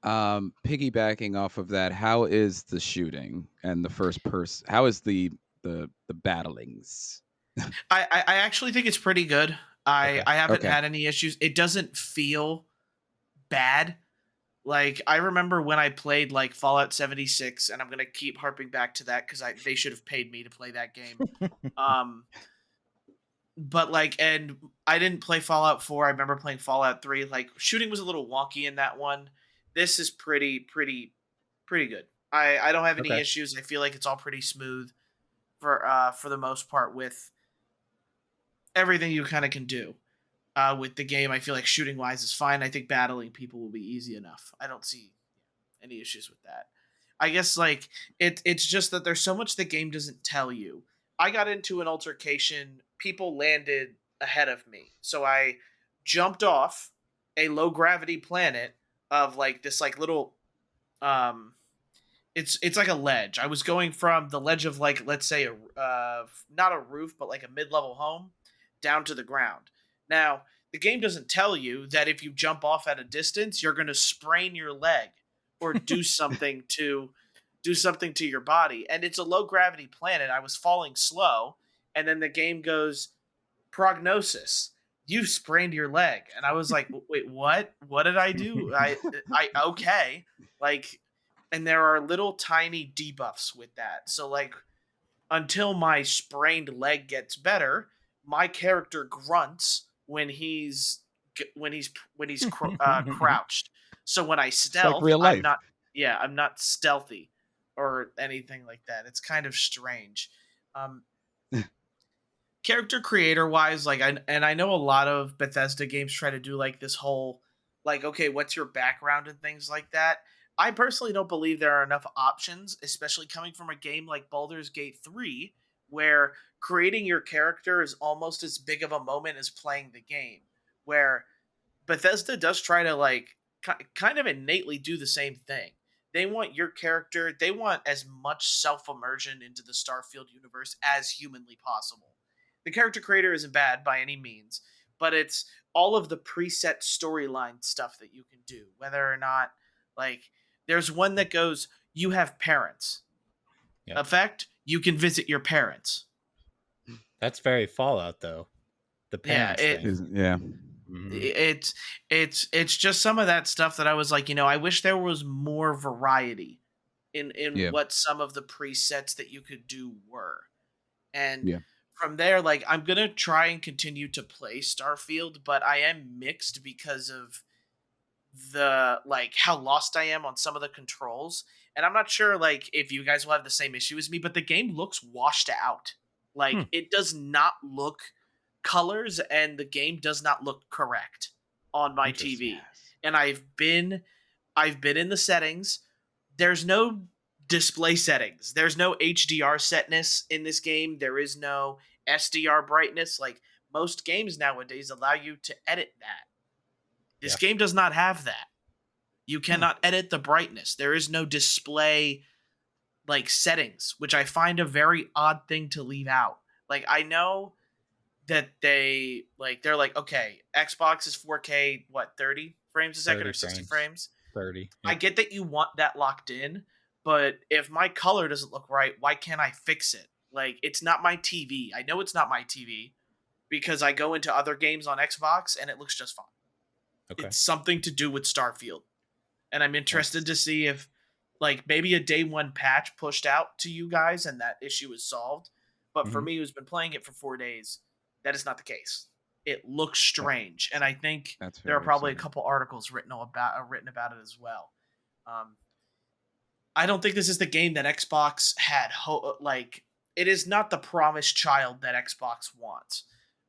Piggybacking off of that, how is the shooting and the first person? How is the battlings? I actually think it's pretty good. Okay. I haven't Okay. had any issues. It doesn't feel bad. Like I remember when I played like Fallout 76, and I'm gonna keep harping back to that because they should have paid me to play that game. Um, but like, and I didn't play Fallout 4. I remember playing Fallout 3. Like shooting was a little wonky in that one. This is pretty good. I don't have any Okay. issues. I feel like it's all pretty smooth for the most part with everything you kind of can do. With the game, I feel like shooting wise is fine. I think battling people will be easy enough. I don't see any issues with that. I guess like it's just that there's so much the game doesn't tell you. I got into an altercation, people landed ahead of me. So I jumped off a low gravity planet of like this like little um it's like a ledge. I was going from the ledge of like let's say a not a roof but like a mid-level home down to the ground. Now, the game doesn't tell you that if you jump off at a distance, you're going to sprain your leg or do something to do something to your body. And it's a low gravity planet. I was falling slow, and then the game goes, prognosis, you sprained your leg. And I was like, wait, what did I do? I okay. Like, and there are little tiny debuffs with that. So like, until my sprained leg gets better, my character grunts when he's crouched. So when I It's like stealth, real I'm life. not, yeah, I'm not stealthy or anything like that. It's kind of strange. Um, Character creator wise, like I know a lot of Bethesda games try to do like this whole, like, okay, what's your background and things like that. I personally don't believe there are enough options, especially coming from a game like Baldur's Gate 3, where creating your character is almost as big of a moment as playing the game. Where Bethesda does try to like kind of innately do the same thing. They want your character, they want as much self immersion into the Starfield universe as humanly possible. The character creator isn't bad by any means, but it's all of the preset storyline stuff that you can do, whether or not, like, there's one that goes, you have parents. Yep. Effect, you can visit your parents. That's very Fallout, though. The Yeah, parents thing. Yeah. it's just some of that stuff that I was like, I wish there was more variety in Yeah. what some of the presets that you could do were. And Yeah. from there, like, I'm gonna try and continue to play Starfield, but I am mixed because of the, like, how lost I am on some of the controls. And I'm not sure, like, if you guys will have the same issue as me, but the game looks washed out. Like, it does not look colors, and the game does not look correct on my TV. And I've been in the settings. There's no display settings. There's no HDR setness in this game. There is no SDR brightness. Like, most games nowadays allow you to edit that. This game does not have that. You cannot edit the brightness. There is no display, like, settings, which I find a very odd thing to leave out. Like, I know that they're like, okay, Xbox is 4K, 30 frames a second or 60 frames? 30. I get that you want that locked in, but if my color doesn't look right, why can't I fix it? Like, it's not my TV. I know it's not my TV because I go into other games on Xbox and it looks just fine. Okay. It's something to do with Starfield. And I'm interested to see if, like, maybe a day one patch pushed out to you guys and that issue is solved. But for me, who's been playing it for 4 days, that is not the case. It looks strange, and I think there are probably a couple articles written about it as well. I don't think this is the game that Xbox had. Like, it is not the promised child that Xbox wants.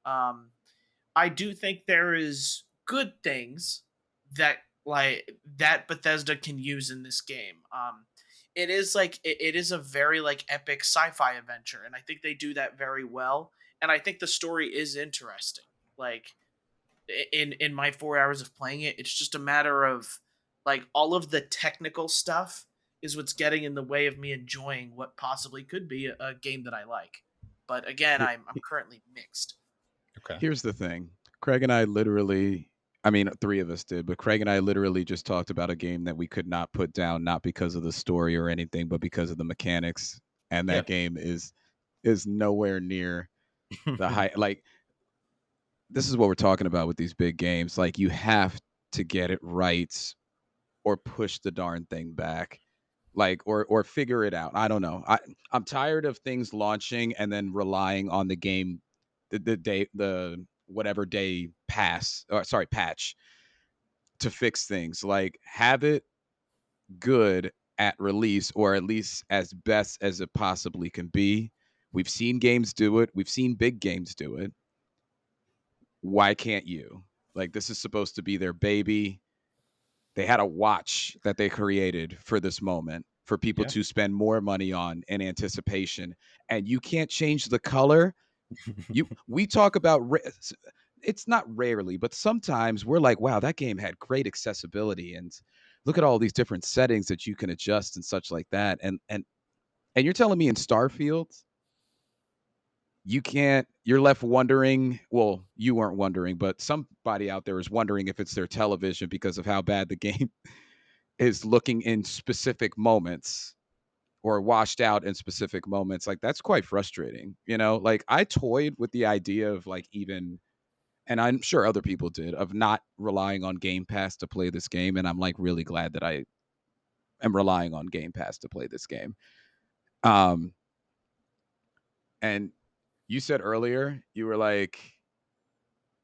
I do think there is good things that Bethesda can use in this game. It is like it is a very, like, epic sci-fi adventure, and I think they do that very well. And I think the story is interesting. Like, in my 4 hours of playing it, it's just a matter of, like, all of the technical stuff is what's getting in the way of me enjoying what possibly could be a game that I like. But again, I'm currently mixed. Okay. Here's the thing. Craig and I literally, I mean, 3 of us did, but Craig and I literally just talked about a game that we could not put down, not because of the story or anything, but because of the mechanics. And that game is nowhere near the high. Like, this is what we're talking about with these big games. Like, you have to get it right or push the darn thing back. Like, or figure it out. I don't know. I'm tired of things launching and then relying on the game, the whatever day patch to fix things. Like, have it good at release, or at least as best as it possibly can be. We've seen games do it. We've seen big games do it. Why can't you? Like, this is supposed to be their baby. They had a watch that they created for this moment for people to spend more money on in anticipation, and you can't change the color. We talk about it's not rarely, but sometimes we're like, wow, that game had great accessibility, and look at all these different settings that you can adjust and such like that. And you're telling me in Starfield you can't, you're left wondering, well, you weren't wondering, but somebody out there is wondering if it's their television because of how bad the game is looking in specific moments. or washed out in specific moments, like that's quite frustrating. Like I toyed with the idea of like even, and I'm sure other people did, of not relying on Game Pass to play this game, and I'm like really glad that I am relying on Game Pass to play this game. Um, and you said earlier, you were like,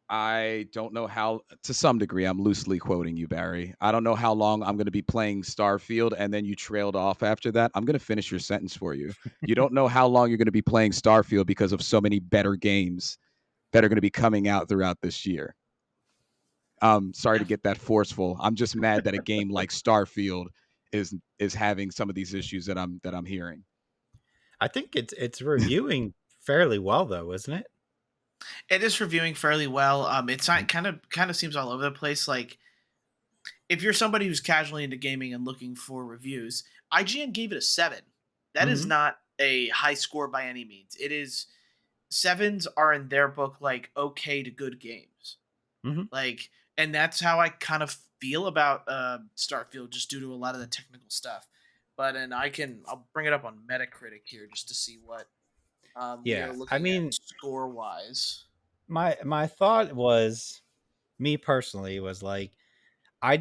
I don't know how, to some degree, I'm loosely quoting you, Barry. I don't know how long I'm going to be playing Starfield. And then you trailed off after that. I'm going to finish your sentence for you. You don't know how long you're going to be playing Starfield because of so many better games that are going to be coming out throughout this year. Sorry to get that forceful. I'm just mad that a game like Starfield is having some of these issues that I'm hearing. I think it's reviewing fairly well though, isn't it? It is reviewing fairly well. It's not kind of seems all over the place. Like if you're somebody who's casually into gaming and looking for reviews, IGN gave it a 7. That is not a high score by any means. It is, 7s are in their book like okay to good games. Like, and that's how I kind of feel about Starfield, just due to a lot of the technical stuff. But and I'll bring it up on Metacritic here just to see what we are Yeah, looking I mean, at score wise. my thought was, me personally, was like, I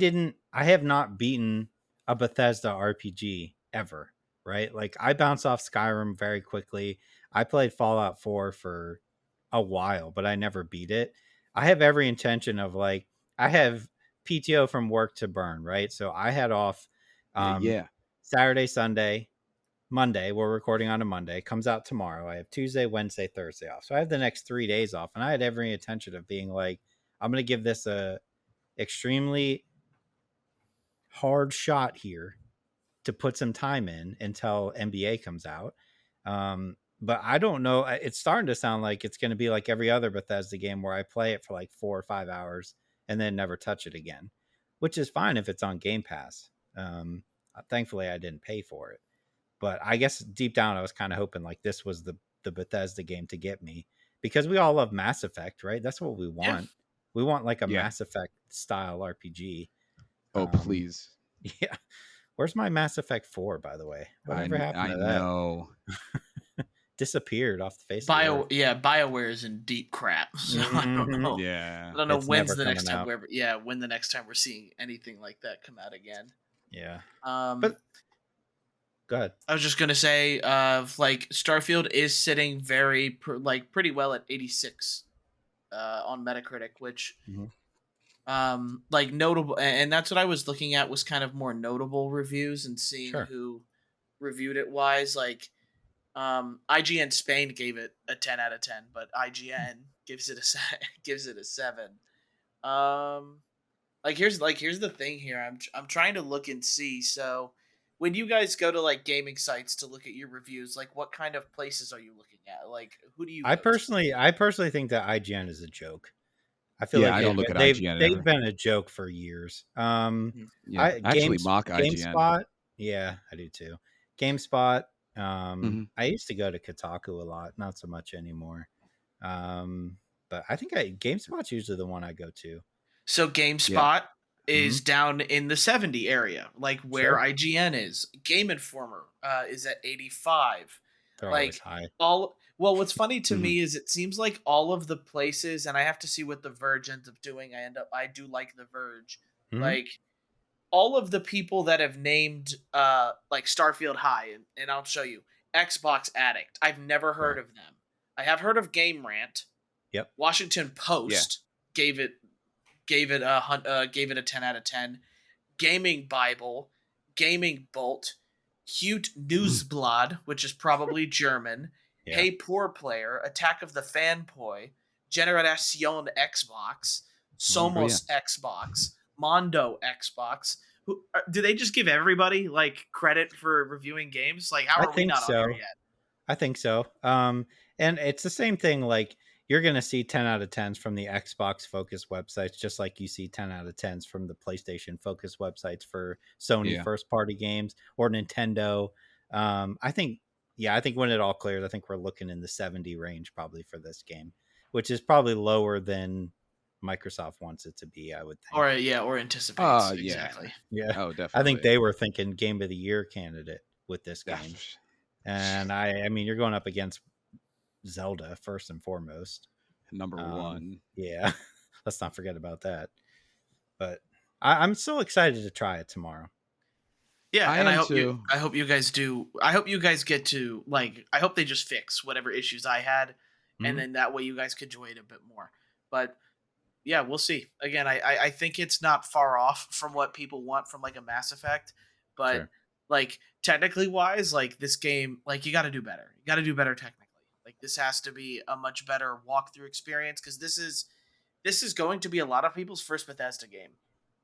have not beaten a Bethesda RPG ever, right? Like I bounce off Skyrim very quickly. I played Fallout 4 for a while, but I never beat it. I have every intention of like, I have PTO from work to burn, right? So I had off Yeah. Saturday, Sunday, Monday. We're recording on a Monday. Comes out tomorrow. I have Tuesday, Wednesday, Thursday off. So I have the next 3 days off, and I had every intention of being like, I'm going to give this a extremely hard shot here to put some time in until NBA comes out. But I don't know. It's starting to sound like it's going to be like every other Bethesda game where I play it for like 4 or 5 hours and then never touch it again, which is fine if it's on Game Pass. Thankfully, I didn't pay for it. But I guess deep down, I was kind of hoping like this was the Bethesda game to get me, because we all love Mass Effect, right? That's what we want. Yeah. We want like a Yeah. Mass Effect style RPG. Oh, please. Yeah. Where's my Mass Effect 4, by the way? Whatever happened to that? I know. Disappeared off the face of the earth. BioWare is in deep crap. So I don't know. Yeah. I don't know It's when's never the next coming time when the next time we're seeing anything like that come out again. Yeah. But go ahead. I was just gonna say, like Starfield is sitting pretty well at 86 on Metacritic, which like notable, and that's what I was looking at, was kind of more notable reviews and seeing who reviewed it wise. Like IGN Spain gave it a 10 out of 10, but IGN gives it a 7. Here's the thing here. I'm trying to look and see. So when you guys go to like gaming sites to look at your reviews, like what kind of places are you looking at? Like who do you I go personally think that IGN is a joke. I feel like I don't look at they've IGN they've ever. been a joke for years. I actually mock IGN. GameSpot, yeah, I do too. GameSpot. I used to go to Kotaku a lot, not so much anymore. But I think GameSpot's usually the one I go to. So GameSpot is down in the 70 area, like where IGN is. Game Informer is at 85. They're like always high. Well, what's funny to me is it seems like all of the places, and I have to see what the Verge ends up doing. I do like the Verge. Like all of the people that have named like Starfield high, and I'll show you. Xbox Addict. I've never heard of them. I have heard of Game Rant. Yep. Washington Post gave it a 10 out of 10. Gaming Bible, Gaming Bolt, Cute Newsblad, which is probably German. Hey Poor Player, Attack of the Fanboy, Generacion Xbox, Somos Xbox, Mondo Xbox. Do they just give everybody like credit for reviewing games? Like, how are we not on there yet? I think so. And it's the same thing. Like, you're going to see 10 out of 10s from the Xbox focused websites, just like you see 10 out of 10s from the PlayStation focused websites for Sony first party games or Nintendo. I think when it all clears, I think we're looking in the 70 range probably for this game, which is probably lower than Microsoft wants it to be, I would think. Or anticipates. Exactly. Yeah. Oh, definitely. I think they were thinking Game of the Year candidate. with this game. And I mean, you're going up against Zelda first and foremost. Number one. Yeah, let's not forget about that. But I'm so excited to try it tomorrow. Yeah, I and am too. I hope you guys do. I hope you guys get to like. I hope they just fix whatever issues I had, and Mhm. then that way you guys could enjoy it a bit more. But yeah, we'll see. Again, I think it's not far off from what people want from like a Mass Effect, but Sure. like technically wise, like this game, like you got to do better. You got to do better technically. Like this has to be a much better walkthrough experience because this is going to be a lot of people's first Bethesda game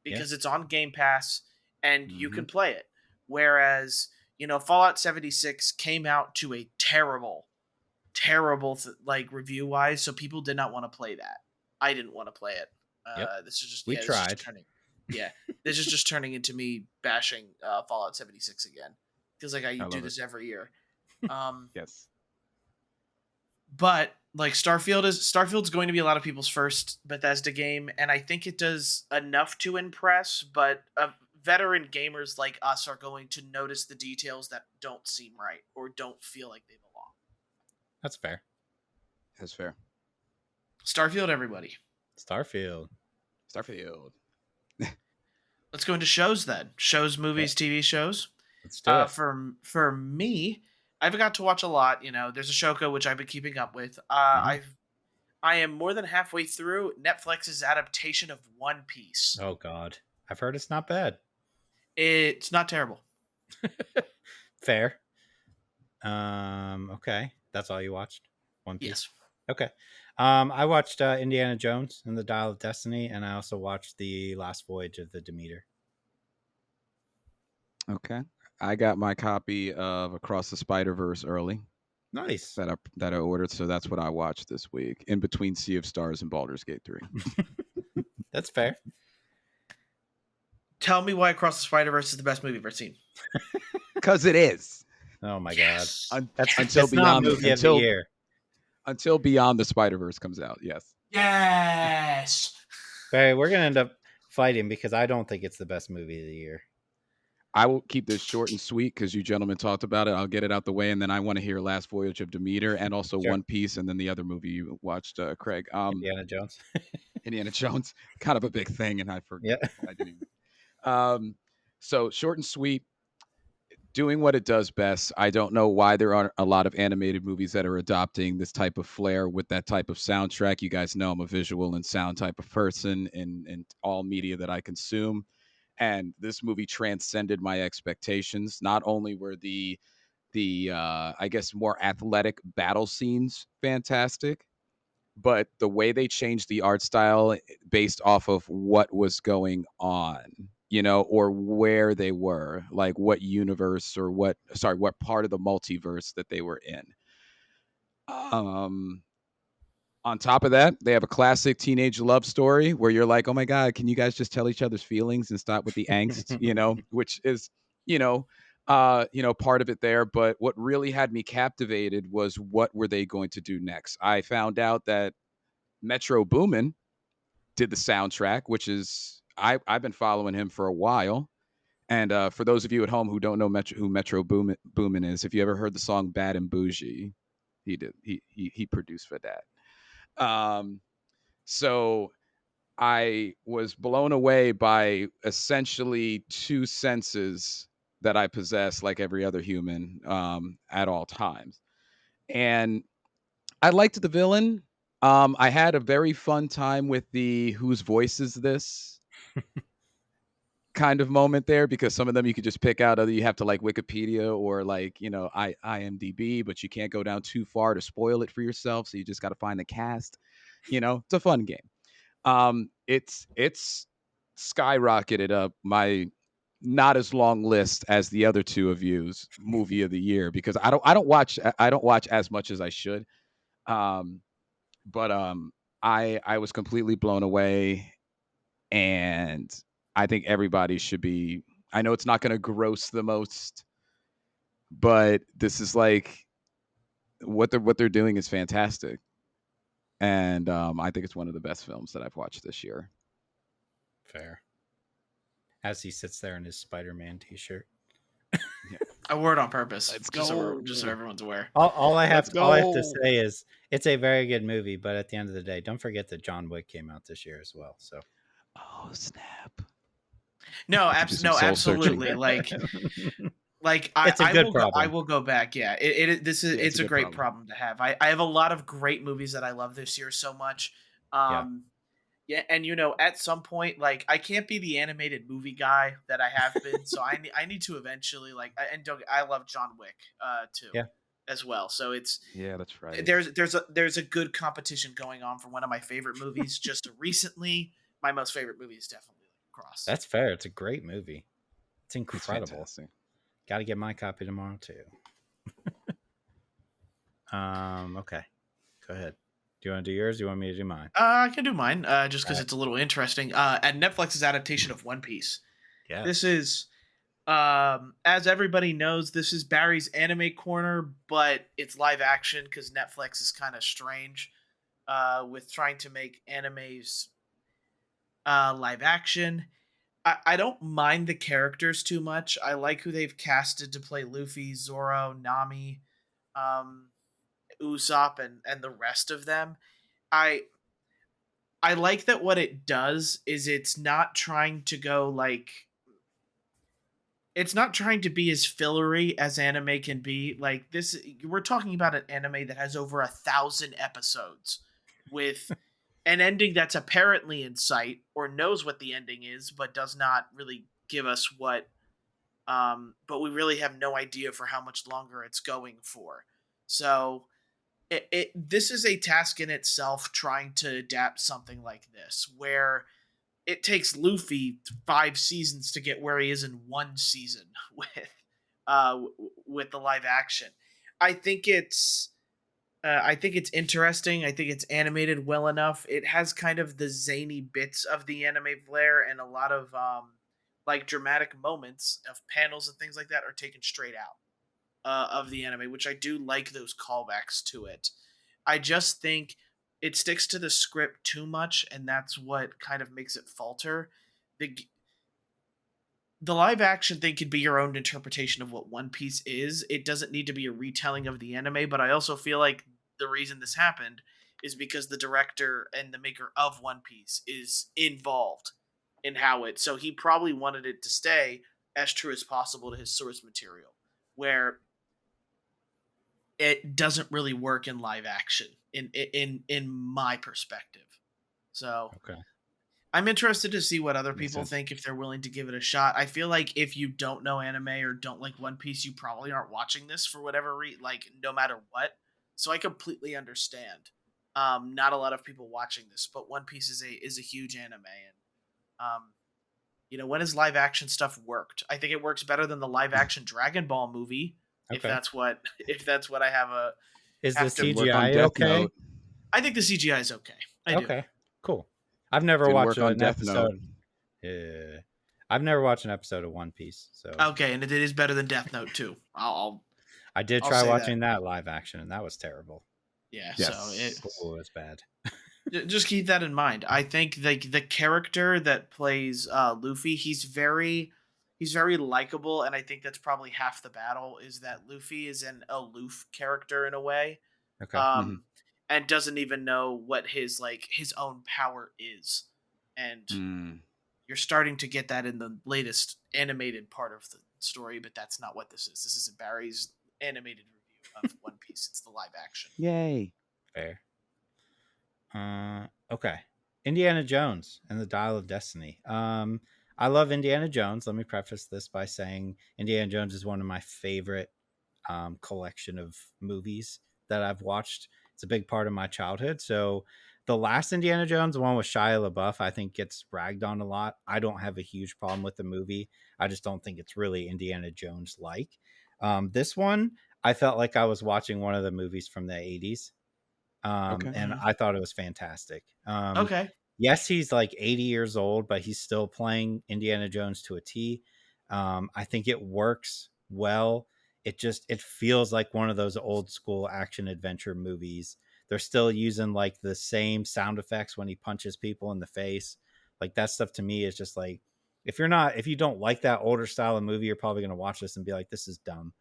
because it's on Game Pass and you Mhm. can play it. Whereas, you know, Fallout 76 came out to a terrible like review wise, so people did not want to play that. I didn't want to play it. Yep. This is just We this is just tried. turning. Yeah, this is just turning into me bashing Fallout 76 again because like I I do love it. this every year. Yes. But like Starfield's going to be a lot of people's first Bethesda game, and I think it does enough to impress. But veteran gamers like us are going to notice the details that don't seem right or don't feel like they belong. That's fair. That's fair. Starfield, everybody. Starfield. Starfield. Let's go into shows then. Shows, movies, TV shows. Let's do it. For me, I've got to watch a lot. You know, there's a Shoko which I've been keeping up with. I am more than halfway through Netflix's adaptation of One Piece. Oh God, I've heard it's not bad. It's not terrible. Fair. Okay, that's all you watched? One Piece. Yes. Okay. I watched Indiana Jones and the Dial of Destiny, and I also watched the Last Voyage of the Demeter. Okay. I got my copy of Across the Spiderverse early Nice. that I ordered, so that's what I watched this week in between Sea of Stars and Baldur's Gate 3. That's fair. Tell me why Across the Spider-Verse is the best movie I've ever seen. Because it is. Oh my Yes. God. Until That's not Beyond movie of the year. Until Beyond the Spider-Verse comes out, yes. Yes. Barry, we're gonna end up fighting because I don't think it's the best movie of the year. I will keep this short and sweet because you gentlemen talked about it. I'll get it out the way, and then I want to hear Last Voyage of Demeter and also Sure. One Piece, and then the other movie you watched, Craig. Indiana Jones. Indiana Jones, kind of a big thing, and I forgot. Yeah. I didn't even. So short and sweet, doing what it does best. I don't know why there aren't a lot of animated movies that are adopting this type of flair with that type of soundtrack. You guys know I'm a visual and sound type of person in all media that I consume. And this movie transcended my expectations. Not only were the I guess more athletic battle scenes fantastic, but the way they changed the art style based off of what was going on, you know, or where they were, like what universe or what part of the multiverse that they were in. Um on top of that, they have a classic teenage love story where you're like, "Oh my god, can you guys just tell each other's feelings and stop with the angst?" You know, which is, part of it there. But what really had me captivated was what were they going to do next? I found out that Metro Boomin did the soundtrack, which is I've been following him for a while. And for those of you at home who don't know who Metro Boomin is, if you ever heard the song "Bad and Bougie," he did. He produced for that. Um, so I was blown away by essentially two senses that I possess, like every other human, at all times. And I liked the villain. I had a very fun time with the "whose voice is this" kind of moment there because some of them you could just pick out. Other you have to like Wikipedia or like IMDb, but you can't go down too far to spoil it for yourself. So you just got to find the cast. It's a fun game. It's skyrocketed up my not as long list as the other two of you's movie of the year because I don't watch as much as I should. Um, but I was completely blown away, and I think everybody should be. I know it's not going to gross the most, but this is like what they're doing is fantastic, and I think it's one of the best films that I've watched this year. Fair. As he sits there in his Spider-Man t-shirt. Yeah. I wore it on purpose, Let's just so go. everyone's aware. All I Let's have to go. say is it's a very good movie, but at the end of the day, don't forget that John Wick came out this year as well. So Oh, snap. No, I have to do some no, soul searching. absolutely. Like it's a good I problem. will go back. Yeah, Yeah, it's it's a a good great problem. problem to have. I have a lot of great movies that I love this year so much. Yeah. Um, yeah, and at some point, like I can't be the animated movie guy that I have been, so I need to eventually I love John Wick too Yeah. as well. So it's Yeah, that's right. there's a good competition going on for one of my favorite movies. Just recently, my most favorite movie is definitely Cross. That's fair. It's a great movie. It's It's incredible. fantastic. Got to get my copy tomorrow too. Okay. Go ahead. Do you want to do yours? Do you want me to do mine? I can do mine, just because Alright. it's a little interesting. At Netflix's adaptation of One Piece. Yeah. This is, as everybody knows, this is Barry's anime corner, but it's live action because Netflix is kind of strange with trying to make animes live action. I don't mind the characters too much. I like who they've casted to play Luffy, Zoro, Nami, um, Usopp, and the rest of them. I I like that what it does is it's not trying to be as fillery as anime can be. Like this, we're talking about an anime that has over 1,000 episodes with an ending that's apparently in sight or knows what the ending is, but does not really give us what. But we really have no idea for how much longer it's going for. So this is a task in itself trying to adapt something like this, where it takes Luffy 5 seasons to get where he is in one season with the live action. I think it's I think it's interesting. I think it's animated well enough. It has kind of the zany bits of the anime flair, and a lot of like dramatic moments of panels and things like that are taken straight out of the anime, which I do like those callbacks to it. I just think it sticks to the script too much, and that's what kind of makes it falter. The the live action thing could be your own interpretation of what One Piece is. It doesn't need to be a retelling of the anime, but I also feel like the reason this happened is because the director and the maker of One Piece is involved in how it. So he probably wanted it to stay as true as possible to his source material, where it doesn't really work in live action in my perspective. So Okay. I'm interested to see what other Makes people sense. think if they're willing to give it a shot. I feel like if you don't know anime or don't like One Piece, you probably aren't watching this for whatever like no matter what. So I completely understand. Not a lot of people watching this, but One Piece is a huge anime, and when has live action stuff worked? I think it works better than the live action Dragon Ball movie. If Okay. that's what if that's what I Is the have to Didn't work on CGI Death okay? Note. I think the CGI is okay. I do. Okay. Cool. I've never Didn't watched work on an Death Note. episode. Yeah. I've never watched an episode of One Piece, so Okay, and it is better than Death Note too. I did I'll try say watching that live action, and that was terrible. yeah. Yes. So Oh, it's bad. just keep that in mind. I think the character that plays Luffy, he's very likable, and I think that's probably half the battle. Is that Luffy is an aloof character in a way, Okay. Mhm. and doesn't even know what his own power is, and Mm. you're starting to get that in the latest animated part of the story. But that's not what this is. This is Barry's animated review of One Piece. It's the live action. Yay. Fair. Okay. Indiana Jones and the Dial of Destiny. I love Indiana Jones. Let me preface this by saying Indiana Jones is one of my favorite collection of movies that I've watched. It's a big part of my childhood. So the last Indiana Jones, the one with Shia LaBeouf, I think gets ragged on a lot. I don't have a huge problem with the movie. I just don't think it's really Indiana Jones like. This one, I felt like I was watching one of the movies from the 80s. Okay. And I thought it was fantastic. Okay. Yes, he's like 80 years old, but he's still playing Indiana Jones to a T. I think it works well. It feels like one of those old school action adventure movies. They're still using like the same sound effects when he punches people in the face. Like that stuff to me is just like if you don't like that older style of movie, you're probably going to watch this and be like, this is dumb.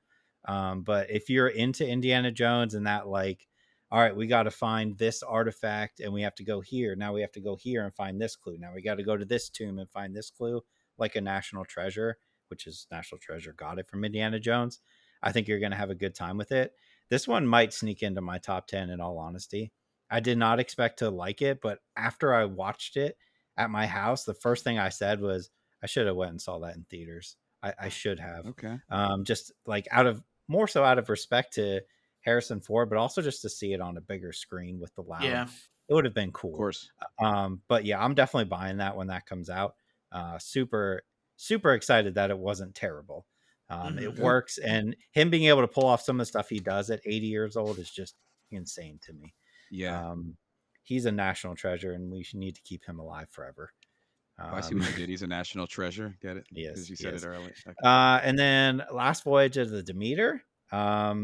But if you're into Indiana Jones and that, like, all right, we got to find this artifact and we have to go here. Now we have to go here and find this clue. Now we got to go to this tomb and find this clue, like a National Treasure, which is National Treasure got it from Indiana Jones. I think you're going to have a good time with it. This one might sneak into my top 10 in all honesty. I did not expect to like it, but after I watched it at my house, the first thing I said was, I should have went and saw that in theaters. I should have. Okay. Just like more so out of respect to Harrison Ford, but also just to see it on a bigger screen with the loud. Yeah. It would have been Of cool. course. But yeah, I'm definitely buying that when that comes out. Super excited that it wasn't terrible. It Good. works, and him being able to pull off some of the stuff he does at 80 years old is just insane to me. Yeah. He's a national treasure, and we should need to keep him alive forever. I see what you did. He's a national treasure. Get it? Yes, Because you said it earlier. Okay. And then Last Voyage of the Demeter. I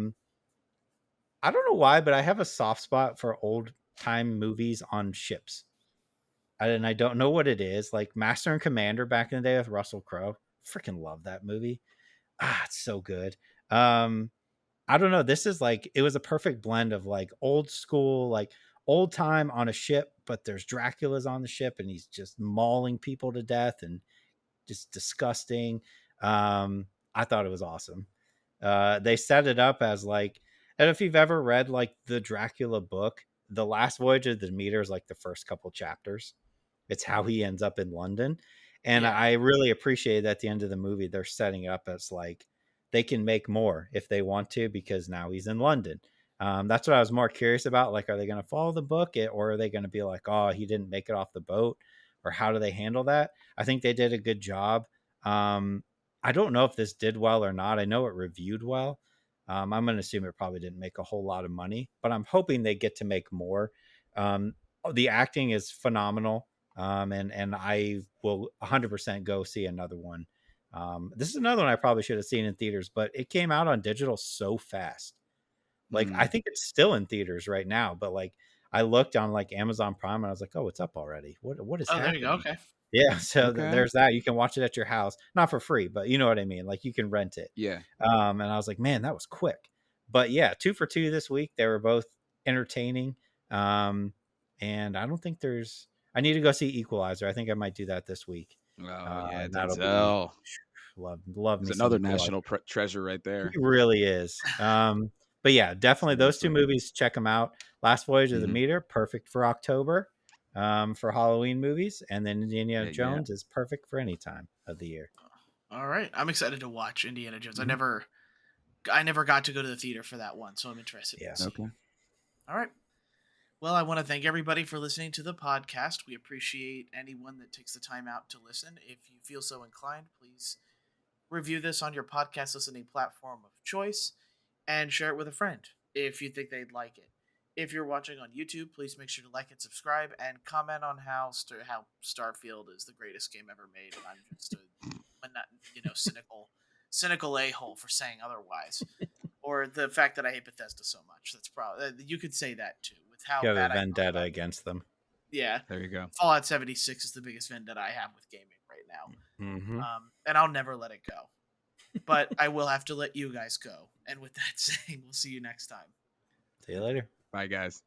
don't know why, but I have a soft spot for old time movies on ships. And I don't know what it is. Like Master and Commander back in the day with Russell Crowe. Freaking love that movie. It's so good. I don't know. This is like, it was a perfect blend of like old school, like old time on a ship, but there's Dracula's on the ship and he's just mauling people to death and just disgusting. I thought it was awesome. They set it up as like, and if you've ever read like the Dracula book, the Last Voyage of the Demeter is like the first couple chapters. It's how he ends up in London. And Yeah. I really appreciate that at the end of the movie, they're setting up as like they can make more if they want to, because now he's in London. That's what I was more curious about. Like, are they going to follow the book, or are they going to be like, oh, he didn't make it off the boat, or how do they handle that? I think they did a good job. I don't know if this did well or not. I know it reviewed well. I'm going to assume it probably didn't make a whole lot of money, but I'm hoping they get to make more. The acting is phenomenal. And I will 100% go see another one. This is another one I probably should have seen in theaters, but it came out on digital so fast. Like, I think it's still in theaters right now, but like I looked on like Amazon Prime and I was like, oh, it's up already. What is happening? There you go. Okay. Yeah, so Okay. there's that. You can watch it at your house, not for free, but you know what I mean. Like you can rent it. Yeah. And I was like, man, that was quick. But yeah, 2 for 2 this week. They were both entertaining. And I don't think I need to go see Equalizer. I think I might do that this week. Oh yeah, That'll Denzel. love me. It's another some national treasure right there. He really is. But yeah, definitely those two Seriously. movies. Check them out. Last Voyage of the Mhm. Meter, perfect for October, for Halloween movies, and then Indiana Yeah. Jones is perfect for any time of the year. All right. I'm excited to watch Indiana Jones. Mhm. I never got to go to the theater for that one, so I'm interested. Yeah. Okay. All right. Well, I want to thank everybody for listening to the podcast. We appreciate anyone that takes the time out to listen. If you feel so inclined, please review this on your podcast listening platform of choice and share it with a friend if you think they'd like it. If you're watching on YouTube, please make sure to like and subscribe and comment on how Starfield is the greatest game ever made. And I'm just cynical a-hole for saying otherwise. Or the fact that I hate Bethesda so much. That's probably, you could say that too, with how You have bad a I feel vendetta about it. against them. Yeah. There you go. Fallout 76 is the biggest vendetta I have with gaming right now. Mm-hmm. And I'll never let it go. But I will have to let you guys go. And with that saying, we'll see you next time. See you later. Bye, guys.